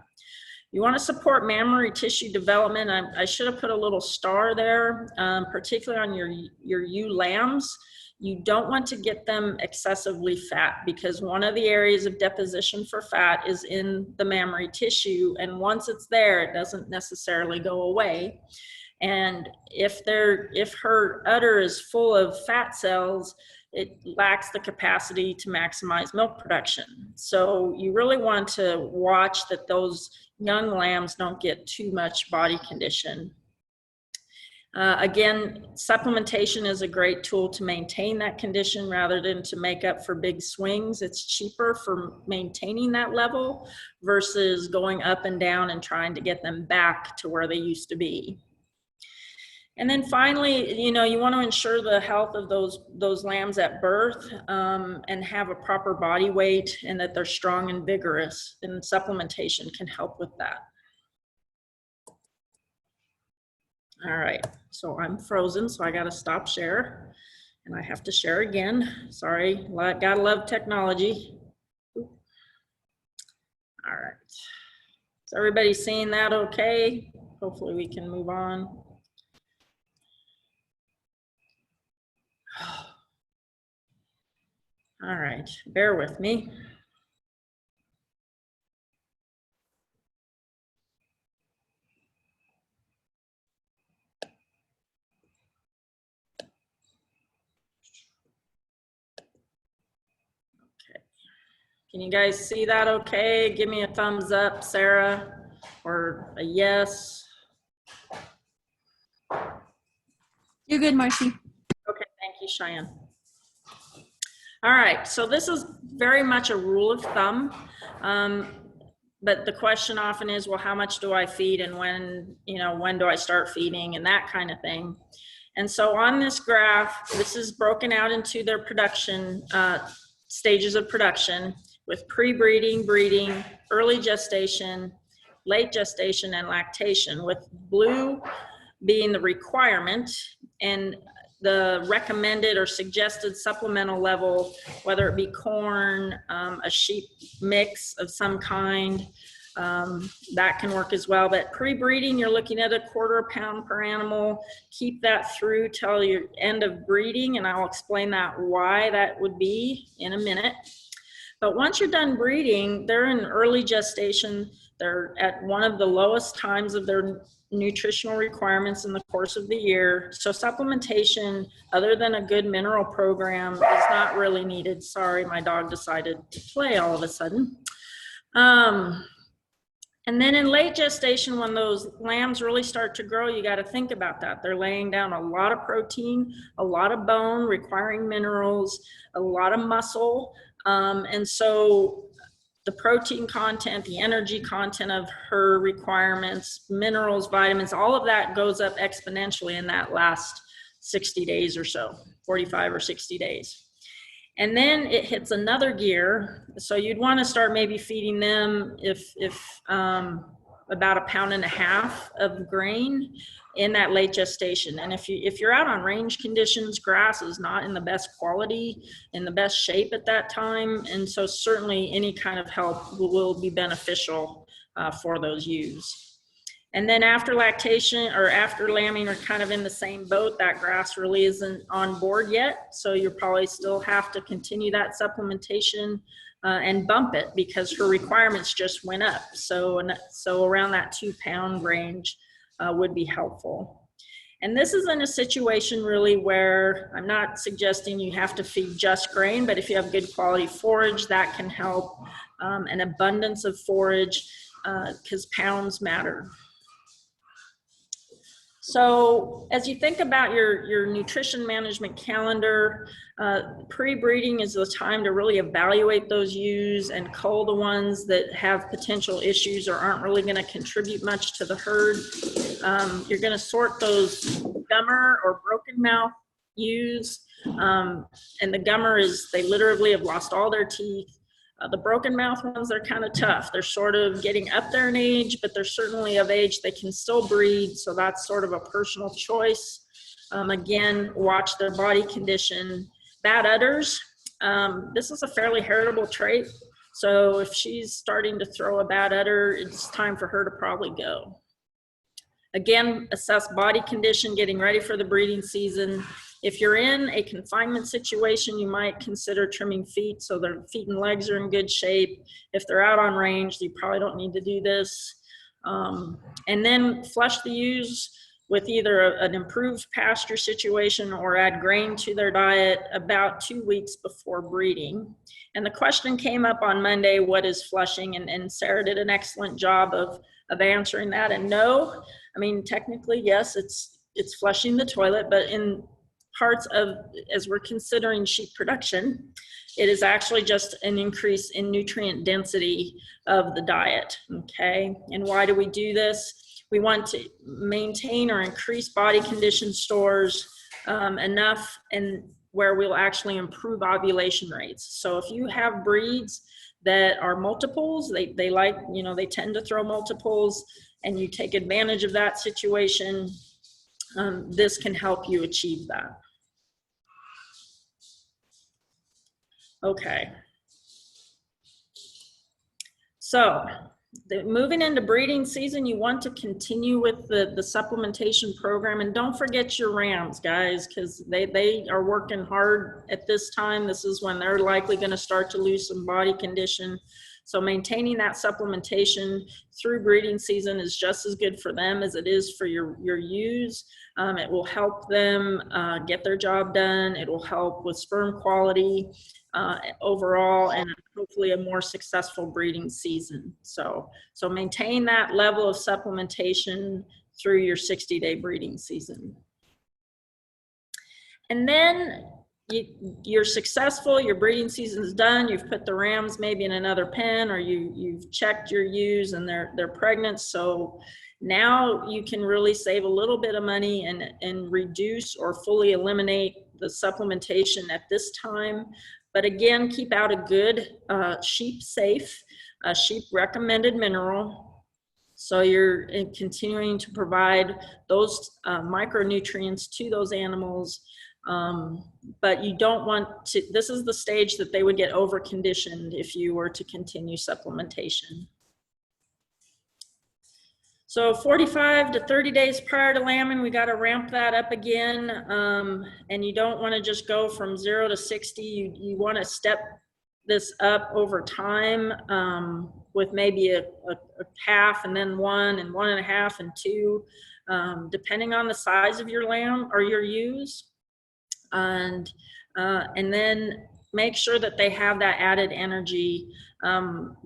You want to support mammary tissue development. I should have put a little star there, particularly on your ewe lambs. You don't want to get them excessively fat, because one of the areas of deposition for fat is in the mammary tissue, and once it's there, it doesn't necessarily go away. And if her udder is full of fat cells, it lacks the capacity to maximize milk production. So you really want to watch that those young lambs don't get too much body condition. Again, supplementation is a great tool to maintain that condition rather than to make up for big swings. It's cheaper for maintaining that level versus going up and down and trying to get them back to where they used to be. And then finally, you know, you want to ensure the health of those lambs at birth and have a proper body weight and that they're strong and vigorous, and supplementation can help with that. All right, so I'm frozen, so I got to stop share, and I have to share again. Sorry, gotta love technology. All right, is everybody seeing that okay? Hopefully we can move on. All right, bear with me. Can you guys see that okay? Give me a thumbs up, Sarah, or a yes. You're good, Marcy. Okay, thank you, Cheyenne. All right, so this is very much a rule of thumb, but the question often is, well, how much do I feed and when do I start feeding and that kind of thing. And so on this graph, this is broken out into their production, stages of production, with pre-breeding, breeding, early gestation, late gestation, and lactation, with blue being the requirement and the recommended or suggested supplemental level, whether it be corn, a sheep mix of some kind, that can work as well. But pre-breeding, you're looking at 1/4 pound per animal. Keep that through till your end of breeding, and I'll explain that why that would be in a minute. But once you're done breeding, they're in early gestation. They're at one of the lowest times of their nutritional requirements in the course of the year. So supplementation, other than a good mineral program, is not really needed. Sorry, my dog decided to play all of a sudden. And then in late gestation, when those lambs really start to grow, you got to think about that. They're laying down a lot of protein, a lot of bone, requiring minerals, a lot of muscle. And so the protein content, the energy content of her requirements, minerals, vitamins, all of that goes up exponentially in that last 60 days or so, 45 or 60 days. And then it hits another gear. So you'd want to start maybe feeding them if about 1.5 pounds of grain in that late gestation. And if you're out on range conditions, grass is not in the best quality, in the best shape at that time. And so certainly any kind of help will be beneficial for those ewes. And then after lactation or after lambing are kind of in the same boat, that grass really isn't on board yet. So you probably still have to continue that supplementation and bump it because her requirements just went up. So around that 2 pound range would be helpful. And this is in a situation really where I'm not suggesting you have to feed just grain, but if you have good quality forage, that can help. An abundance of forage because pounds matter. So as you think about your nutrition management calendar, pre-breeding is the time to really evaluate those ewes and cull the ones that have potential issues or aren't really going to contribute much to the herd. You're going to sort those gummer or broken mouth ewes, and the gummer is, they literally have lost all their teeth. The broken mouth ones, they're kind of tough. They're sort of getting up there in age, but they're certainly of age. They can still breed, so that's sort of a personal choice. Again, watch their body condition. Bad udders, this is a fairly heritable trait. So if she's starting to throw a bad udder, it's time for her to probably go. Again, assess body condition, getting ready for the breeding season. If you're in a confinement situation, you might consider trimming feet so their feet and legs are in good shape. If they're out on range, you probably don't need to do this. And then flush the ewes with either an improved pasture situation or add grain to their diet about 2 weeks before breeding. And the question came up on Monday, what is flushing? And Sarah did an excellent job of answering that. And no, I mean, technically, yes, it's flushing the toilet, but in parts of, as we're considering sheep production, it is actually just an increase in nutrient density of the diet, okay? And why do we do this? We want to maintain or increase body condition stores enough and where we'll actually improve ovulation rates. So if you have breeds that are multiples, they like, you know, they tend to throw multiples, and you take advantage of that situation, this can help you achieve that. Okay. So moving into breeding season, you want to continue with the supplementation program, and don't forget your rams, guys, because they are working hard at this time. This is when they're likely going to start to lose some body condition. So maintaining that supplementation through breeding season is just as good for them as it is for your ewes. It will help them get their job done. It will help with sperm quality overall, and hopefully a more successful breeding season. So maintain that level of supplementation through your 60-day breeding season. And then you're successful, your breeding season's done, you've put the rams maybe in another pen, or you've checked your ewes and they're pregnant. So now you can really save a little bit of money and reduce or fully eliminate the supplementation at this time. But again, keep out a good sheep safe, sheep recommended mineral. So you're continuing to provide those micronutrients to those animals. But you don't want to, this is the stage that they would get over conditioned if you were to continue supplementation. So 45 to 30 days prior to lambing, we got to ramp that up again. And you don't want to just go from 0 to 60. You want to step this up over time with maybe a half, and then 1 and 1.5 and 2, depending on the size of your lamb or your ewes. And then make sure that they have that added energy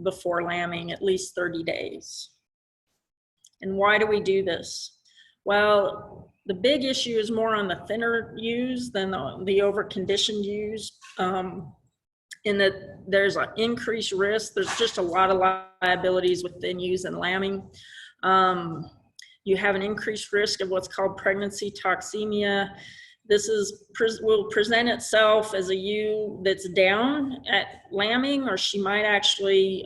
before lambing, at least 30 days. And why do we do this? Well, the big issue is more on the thinner ewes than the over-conditioned ewes, in that there's an increased risk. There's just a lot of liabilities with thin ewes and lambing. You have an increased risk of what's called pregnancy toxemia. This will present itself as a ewe that's down at lambing, or she might actually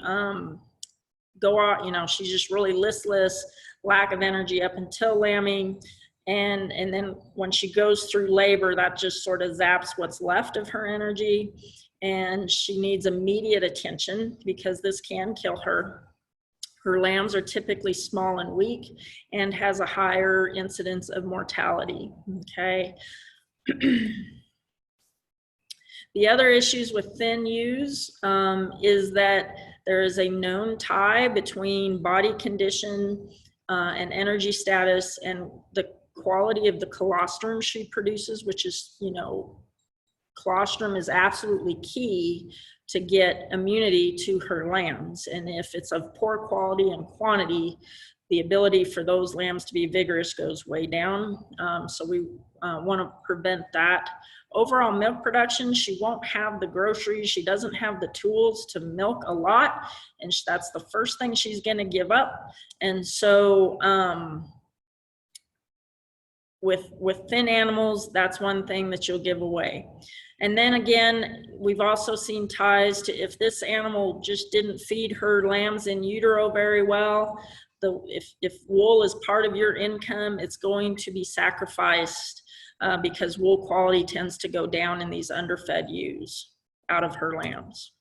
go out, you know, she's just really listless, lack of energy up until lambing. And then when she goes through labor, that just sort of zaps what's left of her energy. And she needs immediate attention because this can kill her. Her lambs are typically small and weak and has a higher incidence of mortality, okay? The other issues with thin ewes is that there is a known tie between body condition and energy status and the quality of the colostrum she produces, which is, you know, colostrum is absolutely key to get immunity to her lambs. And if it's of poor quality and quantity, the ability for those lambs to be vigorous goes way down. So we want to prevent that. Overall milk production, she won't have the groceries. She doesn't have the tools to milk a lot. And that's the first thing she's going to give up. And so with thin animals, that's one thing that you'll give away. And then again, we've also seen ties to if this animal just didn't feed her lambs in utero very well, if wool is part of your income, it's going to be sacrificed because wool quality tends to go down in these underfed ewes out of her lambs.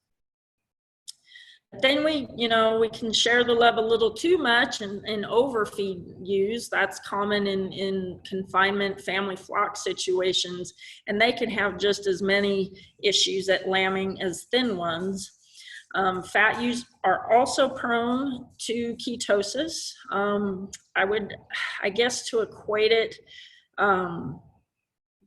But then we can share the love a little too much and overfeed ewes. That's common in confinement family flock situations, and they can have just as many issues at lambing as thin ones. Fat ewes are also prone to ketosis. I guess to equate it,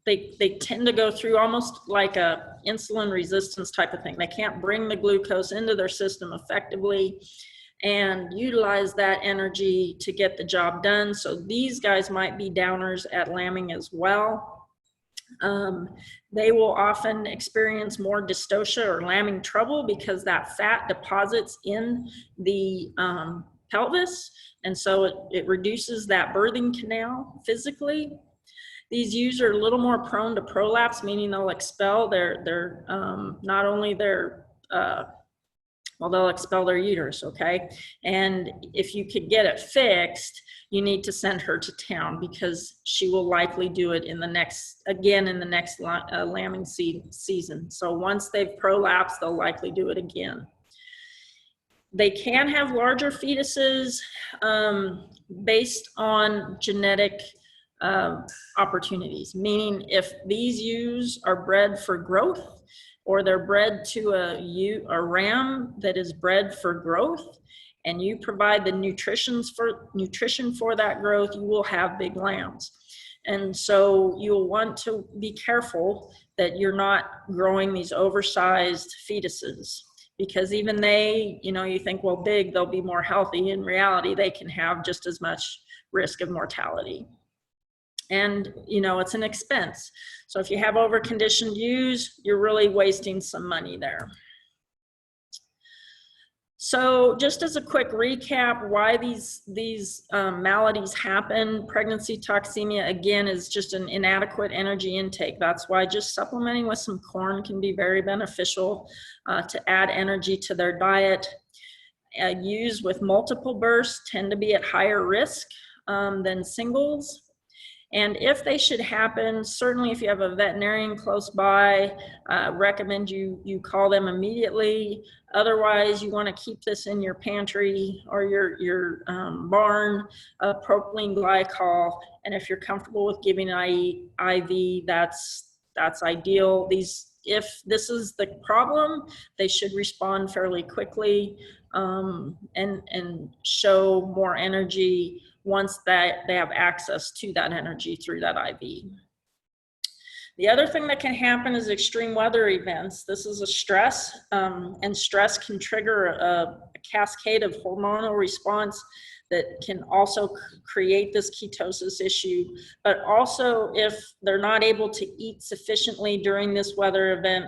they tend to go through almost like a insulin resistance type of thing. They can't bring the glucose into their system effectively. and utilize that energy to get the job done. So these guys might be downers at lambing as well. They will often experience more dystocia or lambing trouble because that fat deposits in the pelvis, and so it reduces that birthing canal physically. These ewes are a little more prone to prolapse, meaning they'll expel their not only their well, they'll expel their uterus, okay? And if you could get it fixed, you need to send her to town because she will likely do it in the next lambing season. So once they've prolapsed, they'll likely do it again. They can have larger fetuses based on genetic opportunities, meaning if these ewes are bred for growth, or they're bred to a ram that is bred for growth, and you provide the nutrition for that growth, you will have big lambs. And so you'll want to be careful that you're not growing these oversized fetuses, because even they, you think, well, big, they'll be more healthy. In reality, they can have just as much risk of mortality. And, it's an expense. So if you have overconditioned ewes, you're really wasting some money there. So just as a quick recap, why these maladies happen, pregnancy toxemia, again, is just an inadequate energy intake. That's why just supplementing with some corn can be very beneficial to add energy to their diet. Ewes with multiple births tend to be at higher risk than singles. And if they should happen, certainly if you have a veterinarian close by, recommend you call them immediately. Otherwise, you want to keep this in your pantry or your barn, propylene glycol. And if you're comfortable with giving an IV, that's ideal. If this is the problem, they should respond fairly quickly and show more energy once that they have access to that energy through that IV. The other thing that can happen is extreme weather events. This is a stress, and stress can trigger a cascade of hormonal response that can also create this ketosis issue. But also, if they're not able to eat sufficiently during this weather event,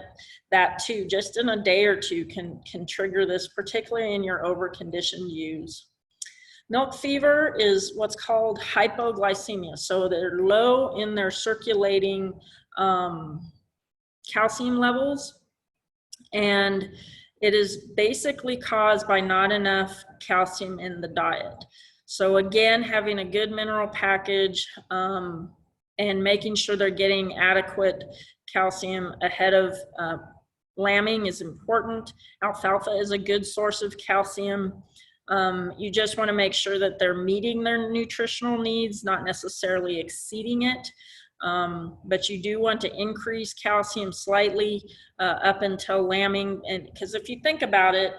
that too, just in a day or two, can trigger this, particularly in your overconditioned ewes. Milk fever is what's called hypoglycemia. So they're low in their circulating calcium levels, and it is basically caused by not enough calcium in the diet. So again, having a good mineral package and making sure they're getting adequate calcium ahead of lambing is important. Alfalfa is a good source of calcium. You just want to make sure that they're meeting their nutritional needs, not necessarily exceeding it. But you do want to increase calcium slightly up until lambing. And because if you think about it,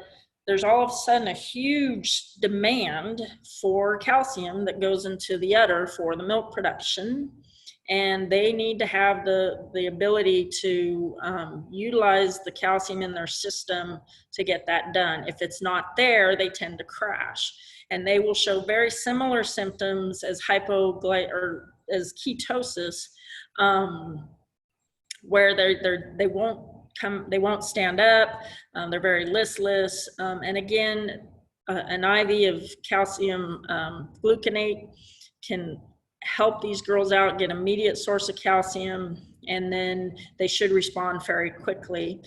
there's all of a sudden a huge demand for calcium that goes into the udder for the milk production. And they need to have the ability to utilize the calcium in their system to get that done. If it's not there, they tend to crash. And they will show very similar symptoms as as ketosis, where they won't stand up, they're very listless. And again, an IV of calcium gluconate can help these girls out, get immediate source of calcium, and then they should respond very quickly.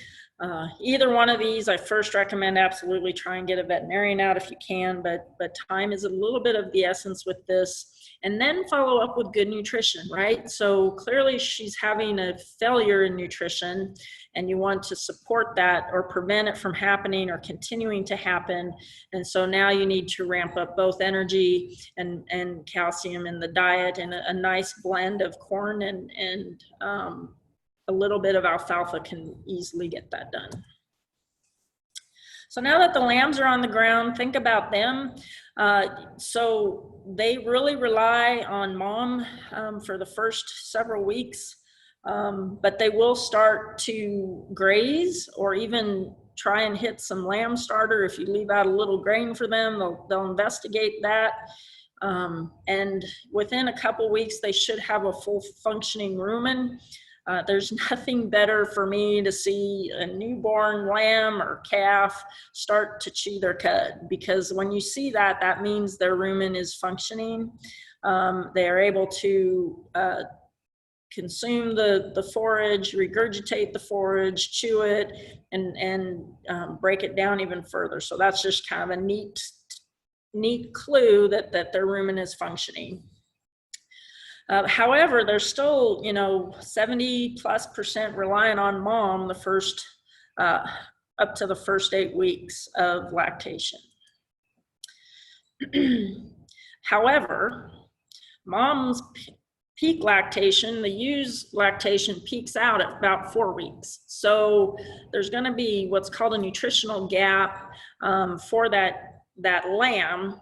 Either one of these, I first recommend absolutely try and get a veterinarian out if you can, but time is a little bit of the essence with this. And then follow up with good nutrition, right? So clearly she's having a failure in nutrition, and you want to support that or prevent it from happening or continuing to happen. And so now you need to ramp up both energy and calcium in the diet, and a nice blend of corn and a little bit of alfalfa can easily get that done. So now that the lambs are on the ground, think about them. So they really rely on mom for the first several weeks, but they will start to graze or even try and hit some lamb starter. If you leave out a little grain for them, they'll investigate that. And within a couple weeks, they should have a full functioning rumen. There's nothing better for me to see a newborn lamb or calf start to chew their cud, because when you see that, that means their rumen is functioning. They are able to consume the forage, regurgitate the forage, chew it, and break it down even further. So that's just kind of a neat clue that their rumen is functioning. However, there's still, 70+% reliant on mom the first, up to the first 8 weeks of lactation. However, mom's peak lactation, the ewe's lactation peaks out at about 4 weeks. So there's going to be what's called a nutritional gap for that lamb.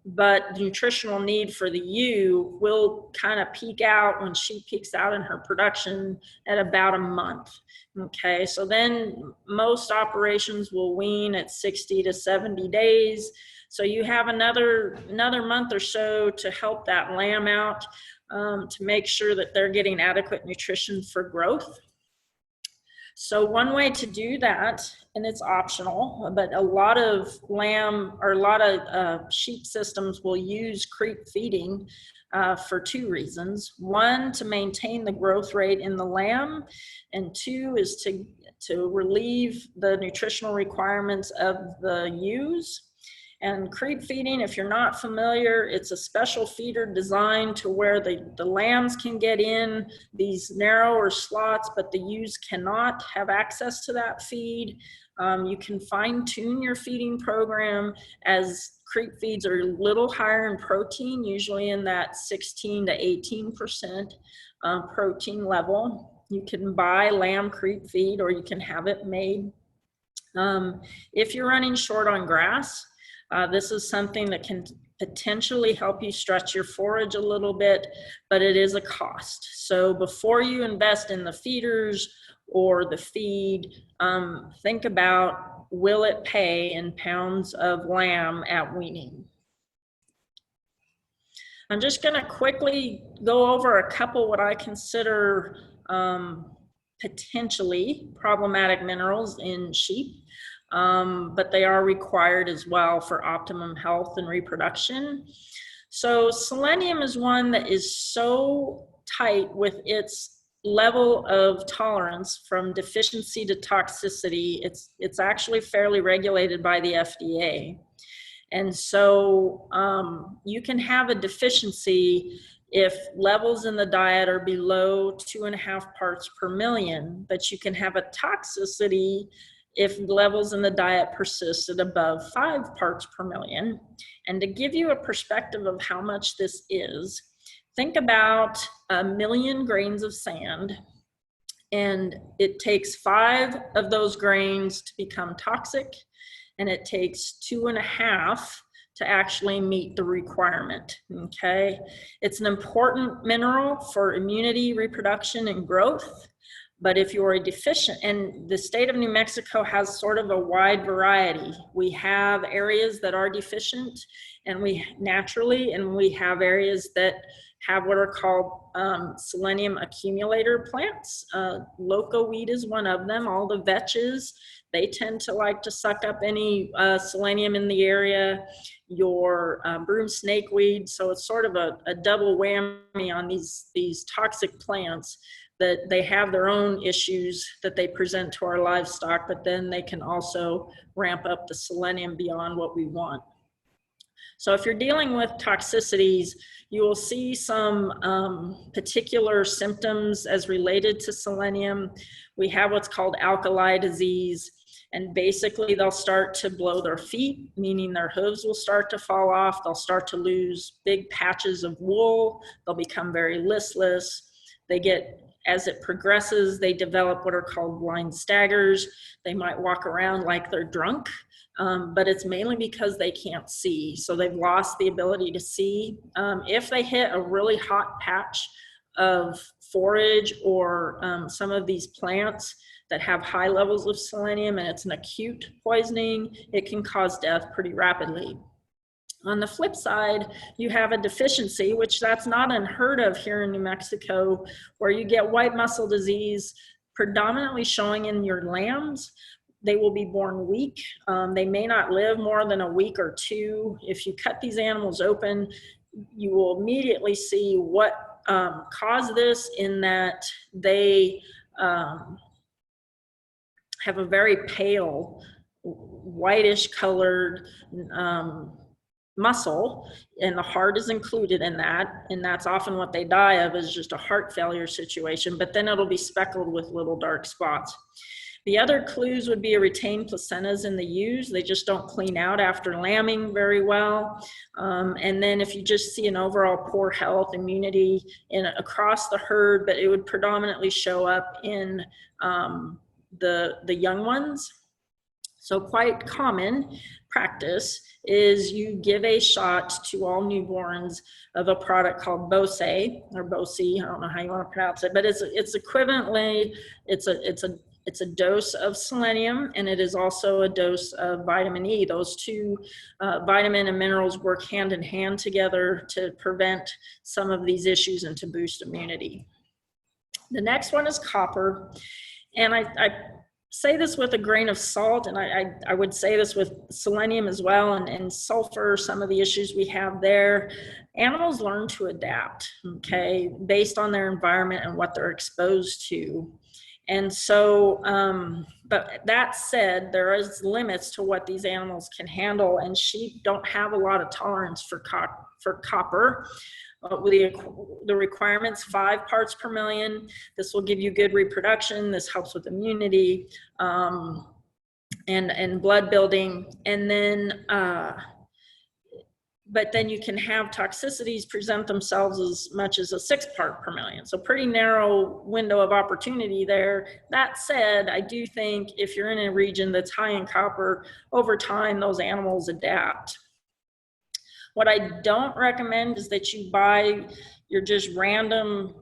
But the nutritional need for the ewe will kind of peak out when she peaks out in her production at about a month. Okay, so then most operations will wean at 60 to 70 days. So you have another month or so to help that lamb out, to make sure that they're getting adequate nutrition for growth. So one way to do that, and it's optional, but a lot of sheep systems will use creep feeding for 2 reasons. 1, to maintain the growth rate in the lamb, and 2 is to relieve the nutritional requirements of the ewes. And creep feeding, if you're not familiar, it's a special feeder designed to where the lambs can get in these narrower slots, but the ewes cannot have access to that feed. You can fine tune your feeding program as creep feeds are a little higher in protein, usually in that 16 to 18% protein level. You can buy lamb creep feed, or you can have it made. If you're running short on grass, this is something that can potentially help you stretch your forage a little bit, but it is a cost. So before you invest in the feeders or the feed, think about, will it pay in pounds of lamb at weaning? I'm just going to quickly go over a couple what I consider potentially problematic minerals in sheep. But they are required as well for optimum health and reproduction. So selenium is one that is so tight with its level of tolerance from deficiency to toxicity. It's actually fairly regulated by the FDA. And so you can have a deficiency if levels in the diet are below 2.5 parts per million, but you can have a toxicity if levels in the diet persist at above 5 parts per million. And to give you a perspective of how much this is, think about 1 million grains of sand, and it takes 5 of those grains to become toxic, and it takes 2.5 to actually meet the requirement, okay? It's an important mineral for immunity, reproduction, and growth. But if you're deficient, and the state of New Mexico has sort of a wide variety. We have areas that are deficient, and we have areas that have what are called selenium accumulator plants. Loco weed is one of them. All the vetches, they tend to like to suck up any selenium in the area. Your broom snakeweed, so it's sort of a double whammy on these toxic plants, that they have their own issues that they present to our livestock, but then they can also ramp up the selenium beyond what we want. So if you're dealing with toxicities, you will see some particular symptoms as related to selenium. We have what's called alkali disease, and basically they'll start to blow their feet, meaning their hooves will start to fall off. They'll start to lose big patches of wool. They'll become very listless. As it progresses, they develop what are called blind staggers. They might walk around like they're drunk, but it's mainly because they can't see. So they've lost the ability to see. If they hit a really hot patch of forage or some of these plants, that have high levels of selenium and it's an acute poisoning, it can cause death pretty rapidly. On the flip side, you have a deficiency, which that's not unheard of here in New Mexico, where you get white muscle disease predominantly showing in your lambs. They will be born weak. They may not live more than a week or two. If you cut these animals open, you will immediately see what caused this, in that they have a very pale, whitish colored muscle, and the heart is included in that, and that's often what they die of, is just a heart failure situation, but then it'll be speckled with little dark spots. The other clues would be a retained placentas in the ewes. They just don't clean out after lambing very well. And then if you just see an overall poor health, immunity across the herd, but it would predominantly show up in the young ones. So quite common practice is you give a shot to all newborns of a product called Bose or Bose. I don't know how you want to pronounce it, but it's equivalently, it's a dose of selenium, and it is also a dose of vitamin E. Those two vitamin and minerals work hand in hand together to prevent some of these issues and to boost immunity. The next one is copper. And I say this with a grain of salt, and I would say this with selenium as well, and sulfur, some of the issues we have there. Animals learn to adapt, okay, based on their environment and what they're exposed to. And so, but that said, there is limits to what these animals can handle, and sheep don't have a lot of tolerance for copper. The requirement's 5 parts per million. This will give you good reproduction. This helps with immunity and blood building. And then, but then you can have toxicities present themselves as much as a 6 part per million. So pretty narrow window of opportunity there. That said, I do think if you're in a region that's high in copper, over time, those animals adapt. What I don't recommend is that you buy your just random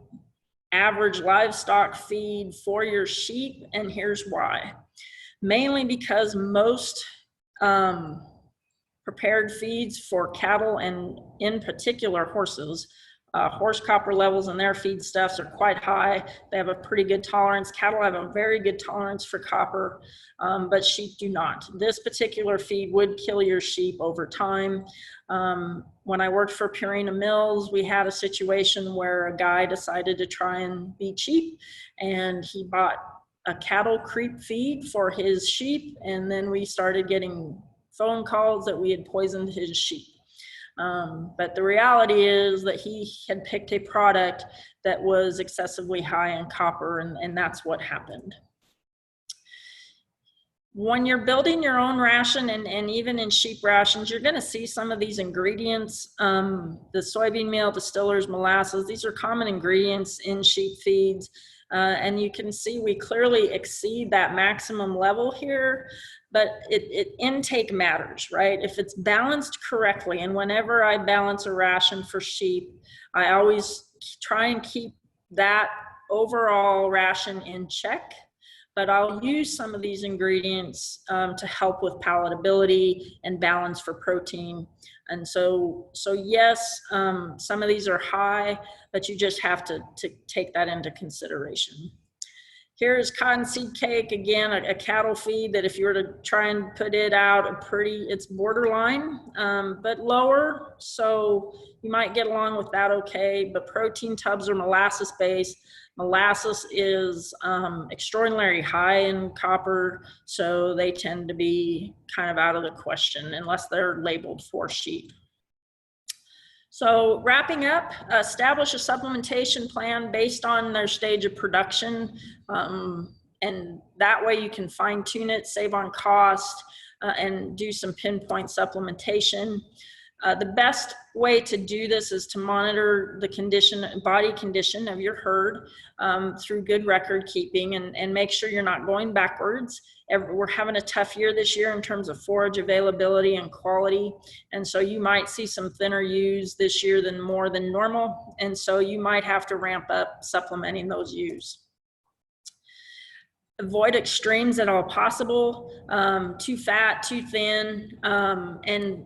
average livestock feed for your sheep, and here's why. Mainly because most prepared feeds for cattle, and in particular horses, horse copper levels in their feedstuffs are quite high. They have a pretty good tolerance. Cattle have a very good tolerance for copper, but sheep do not. This particular feed would kill your sheep over time. When I worked for Purina Mills, we had a situation where a guy decided to try and be cheap, and he bought a cattle creep feed for his sheep, and then we started getting phone calls that we had poisoned his sheep. But the reality is that he had picked a product that was excessively high in copper, and that's what happened. When you're building your own ration, and even in sheep rations, you're going to see some of these ingredients. The soybean meal, distillers, molasses, these are common ingredients in sheep feeds. And you can see we clearly exceed that maximum level here, but intake matters, right? If it's balanced correctly, and whenever I balance a ration for sheep, I always try and keep that overall ration in check, but I'll use some of these ingredients to help with palatability and balance for protein. And so yes, some of these are high, but you just have to take that into consideration. Here's cottonseed cake, again, a cattle feed that if you were to try and put it out, it's borderline, but lower. So you might get along with that okay, but protein tubs are molasses based. Molasses is extraordinarily high in copper, so they tend to be kind of out of the question unless they're labeled for sheep. So wrapping up, establish a supplementation plan based on their stage of production, and that way you can fine tune it, save on cost, and do some pinpoint supplementation. The best way to do this is to monitor the body condition of your herd through good record keeping, and make sure you're not going backwards. We're having a tough year this year in terms of forage availability and quality, and so you might see some thinner ewes this year more than normal, and so you might have to ramp up supplementing those ewes. avoid extremes at all possible, too fat, too thin, and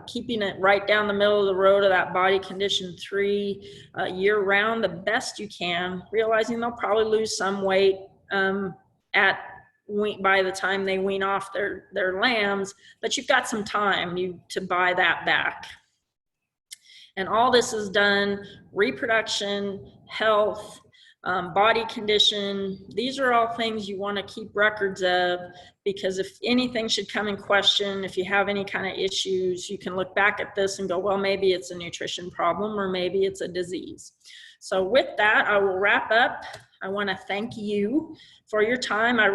keeping it right down the middle of the road of that body condition 3 year round the best you can, realizing they'll probably lose some weight by the time they wean off their lambs, but you've got some time to buy that back. And all this is done, reproduction, health, body condition. These are all things you want to keep records of, because if anything should come in question, if you have any kind of issues, you can look back at this and go, well, maybe it's a nutrition problem or maybe it's a disease. So with that, I will wrap up. I want to thank you for your time. I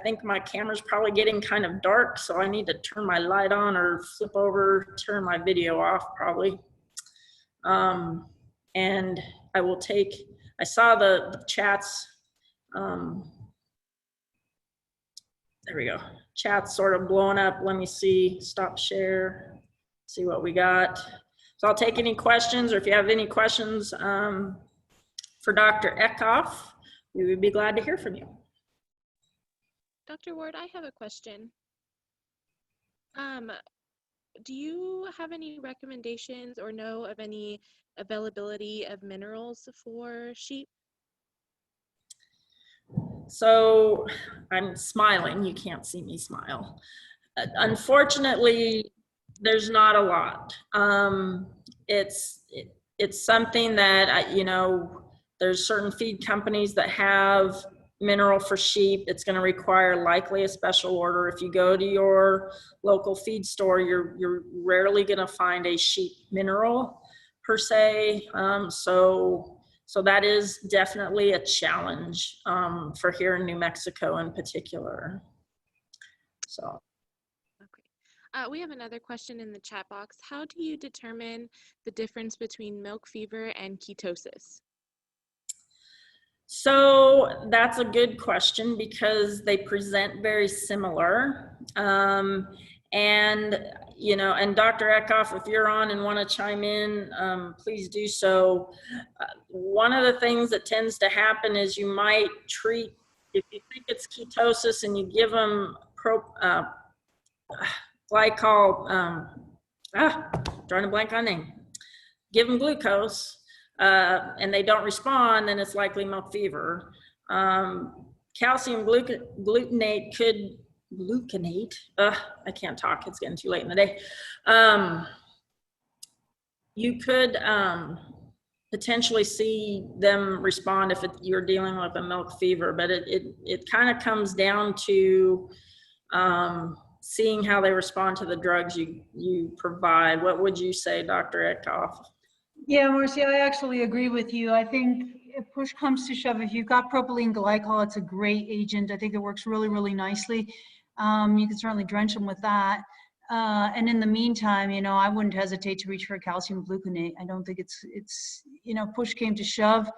think my camera's probably getting kind of dark, so I need to turn my light on or flip over, turn my video off probably. And I saw the chats, there we go. Chat's sort of blowing up. Let me see, stop share, see what we got. So I'll take any questions, or if you have any questions for Dr. Eckhoff, we would be glad to hear from you. Dr. Ward, I have a question. Do you have any recommendations or know of any availability of minerals for sheep? So I'm smiling, you can't see me smile. Unfortunately, there's not a lot. It's something that, there's certain feed companies that have mineral for sheep. It's going to require likely a special order. If you go to your local feed store, you're rarely going to find a sheep mineral per se. So that is definitely a challenge for here in New Mexico in particular. So. Okay. We have another question in the chat box. How do you determine the difference between milk fever and ketosis? So that's a good question because they present very similar. And Dr. Eckhoff, if you're on and want to chime in, please do so. One of the things that tends to happen is you might treat, if you think it's ketosis and you give them drawing a blank on name, give them glucose, and they don't respond, then it's likely milk fever. Calcium gluconate could, I can't talk, it's getting too late in the day. You could potentially see them respond if you're dealing with a milk fever, but it kind of comes down to seeing how they respond to the drugs you provide. What would you say, Dr. Eckhoff? Yeah, Marcy, I actually agree with you. I think if push comes to shove, if you've got propylene glycol, it's a great agent. I think it works really, really nicely. You can certainly drench them with that. And in the meantime, I wouldn't hesitate to reach for calcium gluconate. I don't think it's push came to shove.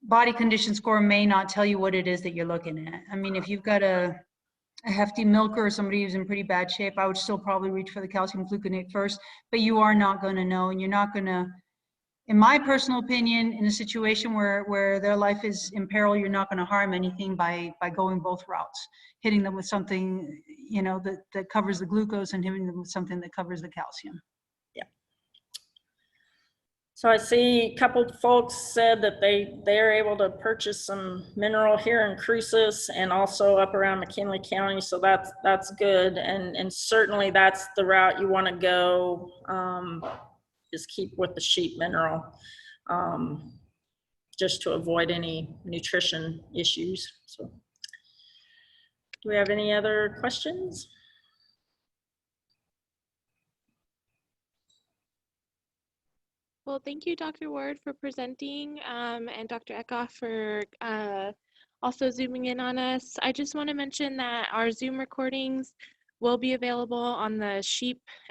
Body condition score may not tell you what it is that you're looking at. I mean, if you've got a hefty milker or somebody who's in pretty bad shape, I would still probably reach for the calcium gluconate first, but you are not going to know, and you're not going to, in my personal opinion, in a situation where their life is in peril, you're not going to harm anything by going both routes, hitting them with something, that covers the glucose and hitting them with something that covers the calcium. Yeah. So I see a couple folks said that they're able to purchase some mineral here in Cruces and also up around McKinley County. So that's good. And certainly that's the route you want to go. Is keep with the sheep mineral, just to avoid any nutrition issues. So, do we have any other questions? Well, thank you, Dr. Ward, for presenting, and Dr. Eckhoff for also zooming in on us. I just want to mention that our Zoom recordings will be available on the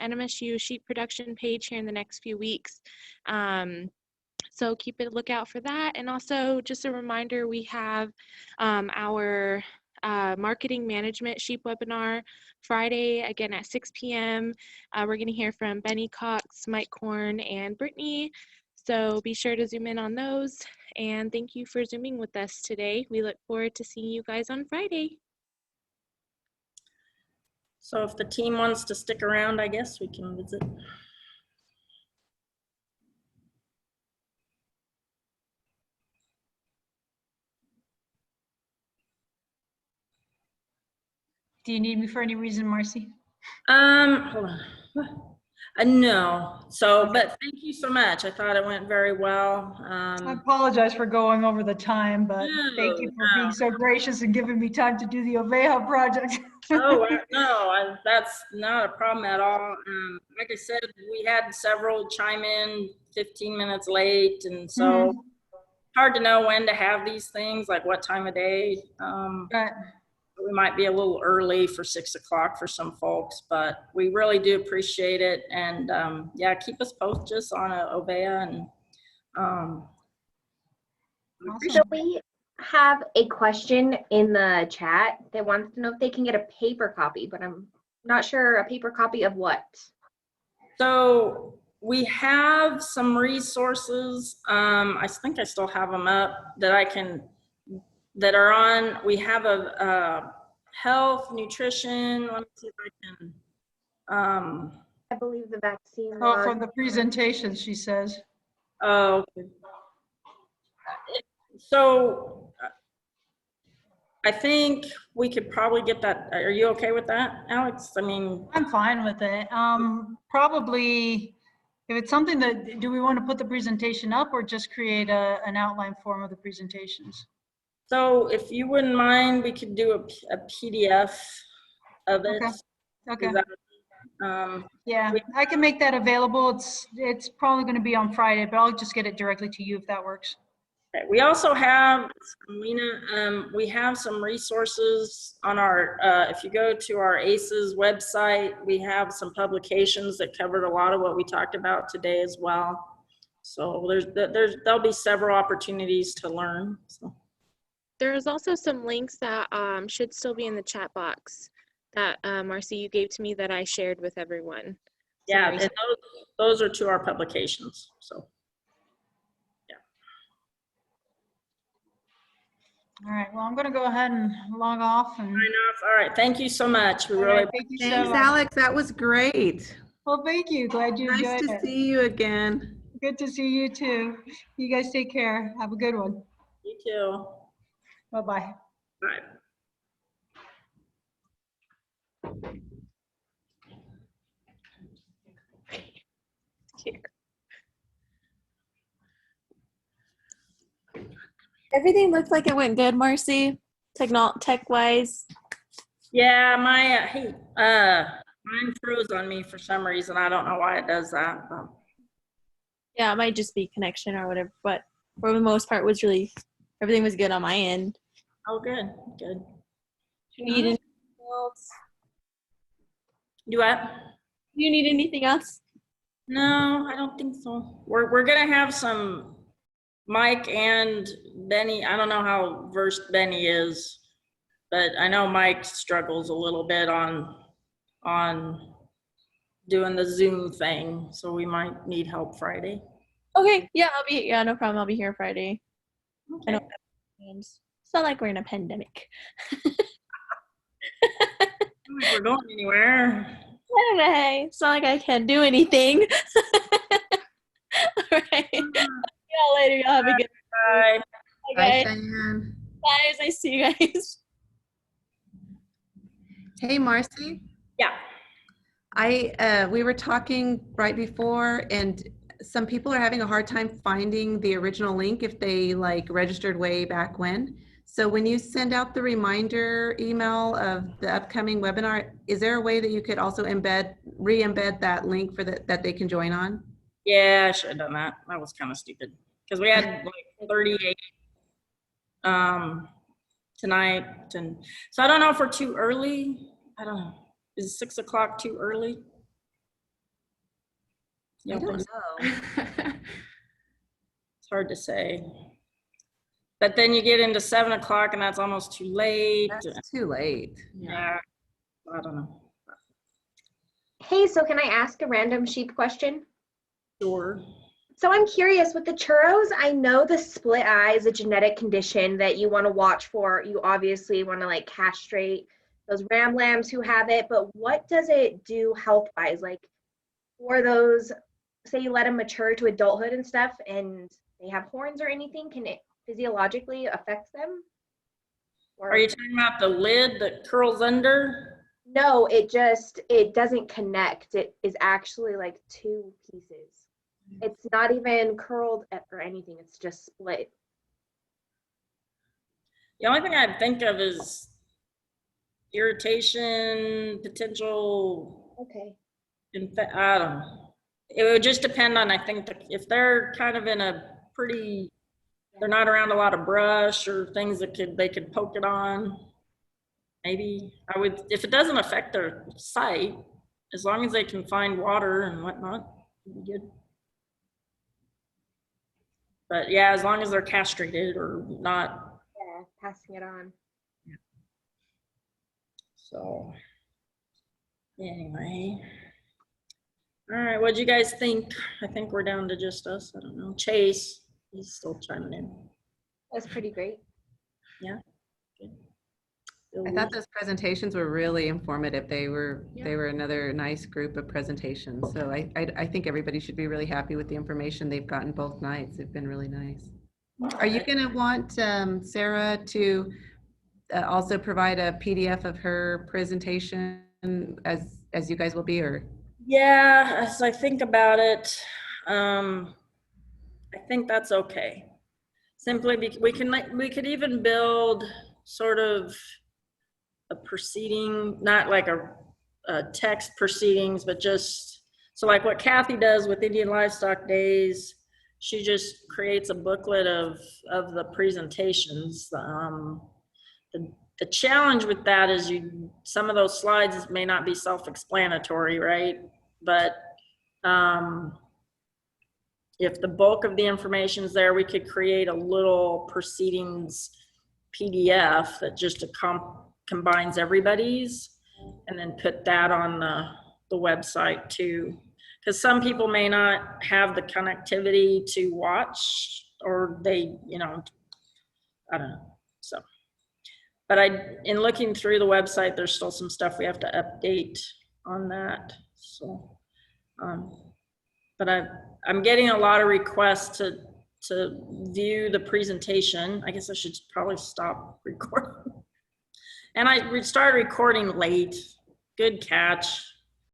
NMSU sheep production page here in the next few weeks. So keep a lookout for that. And also just a reminder, we have our marketing management sheep webinar Friday, again at 6 p.m. We're going to hear from Benny Cox, Mike Korn, and Brittany. So be sure to zoom in on those. And thank you for Zooming with us today. We look forward to seeing you guys on Friday. So if the team wants to stick around, I guess we can visit. Do you need me for any reason, Marcy? Hold on. No. So, but thank you so much. I thought it went very well. I apologize for going over the time, but thank you for being No. so gracious and giving me time to do the Oveja project. Oh, no, that's not a problem at all. Like I said, we had several chime in 15 minutes late, and so hard to know when to have these things, like what time of day. Right. We might be a little early for 6 o'clock for some folks, but we really do appreciate it. And yeah, keep us posted on Oveja. And So we have a question in the chat that wants to know if they can get a paper copy, but I'm not sure a paper copy of what. So we have some resources. I think I still have them up that are on. We have a health, nutrition. Let me see if I can. I believe the vaccine. Oh, from the presentation, she says. Oh, okay. So I think we could probably get that. Are you okay with that, Alex? I mean, I'm fine with it. Probably, if it's something that, do we want to put the presentation up or just create an outline form of the presentations? so if you wouldn't mind, we could do a PDF of it. Okay. That, Yeah, I can make that available. It's probably going to be on Friday, but I'll just get it directly to you if that works. okay. We also have, Lena, we have some resources on our, if you go to our ACES website, we have some publications that covered a lot of what we talked about today as well. So there'll be several opportunities to learn. So. There's also some links that should still be in the chat box that Marcy, you gave to me that I shared with everyone. Yeah, and those are to our publications. So, yeah. All right. Well, I'm going to go ahead and log off. And All right. Thank you so much. We really thank you so Thanks, much. Alex. That was great. Well, thank you. Glad you Nice enjoyed to it. see you again. Good to see you too. You guys take care. Have a good one. You too. Bye-bye. Bye. Everything looks like it went good, Marcy. Tech-wise. Yeah, my mine froze on me for some reason. I don't know why it does that. But. Yeah, it might just be connection or whatever, but for the most part everything was good on my end. Oh, good. Good. Do you need anything else? Do what? Do you need anything else? No, I don't think so. We're gonna have some Mike and Benny. I don't know how versed Benny is, but I know Mike struggles a little bit on doing the Zoom thing, so we might need help Friday. Okay, yeah, no problem. I'll be here Friday. Okay. I don't have plans. It's not like we're in a pandemic. I don't think we're going anywhere. Anyway, it's not like I can't do anything. All right. See y'all later. Y'all have a good Bye. Bye, Bye, guys. Cheyenne. Bye. It's nice to see you guys. Hey, Marcy. Yeah. We were talking right before, and some people are having a hard time finding the original link if they like registered way back when. So when you send out the reminder email of the upcoming webinar, is there a way that you could also re-embed that link for that they can join on? Yeah, I should have done that. That was kind of stupid because we had like 38 tonight, and so I don't know if we're too early. I don't know. Is 6 o'clock too early? I don't know. It's hard to say. But then you get into 7 o'clock and that's almost too late. That's too late. Yeah, I don't know. Hey, so can I ask a random sheep question? Sure. So I'm curious with the churros, I know the split eye is a genetic condition that you want to watch for. You obviously want to like castrate those ram lambs who have it, but what does it do health-wise? Like for those, say you let them mature to adulthood and stuff and they have horns or anything, can it physiologically affect them? Or Are you talking about the lid that curls under? no, it doesn't connect. It is actually like two pieces. It's not even curled or anything. It's just split. The only thing I think of is irritation, potential, Okay. I don't know. It would just depend on, I think, if they're kind of in a pretty, they're not around a lot of brush or things that they could poke it on. Maybe I would, if it doesn't affect their sight, as long as they can find water and whatnot, it'd be good. But yeah, as long as they're castrated or not. Yeah, passing it on. So anyway. All right, what'd you guys think? I think we're down to just us. I don't know. Chase, he's still chiming in. That's pretty great. Yeah. Good. I thought those presentations were really informative. They were another nice group of presentations. So I think everybody should be really happy with the information they've gotten both nights. They've been really nice. Are you going to want Sarah to also provide a PDF of her presentation as you guys will be, or? Yeah, as I think about it, I think that's okay. Simply because we could even build sort of a proceeding, not like a text proceedings, but just, so like what Kathy does with Indian Livestock Days, she just creates a booklet of the presentations. The challenge with that is some of those slides may not be self-explanatory, right? But if the bulk of the information is there, we could create a little proceedings PDF that just combines everybody's, and then put that on the website too. Because some people may not have the connectivity to watch, or they, I don't know. So, but in looking through the website, there's still some stuff we have to update on that. So, but I'm getting a lot of requests to view the presentation. I guess I should probably stop recording. And I started recording late. Good catch.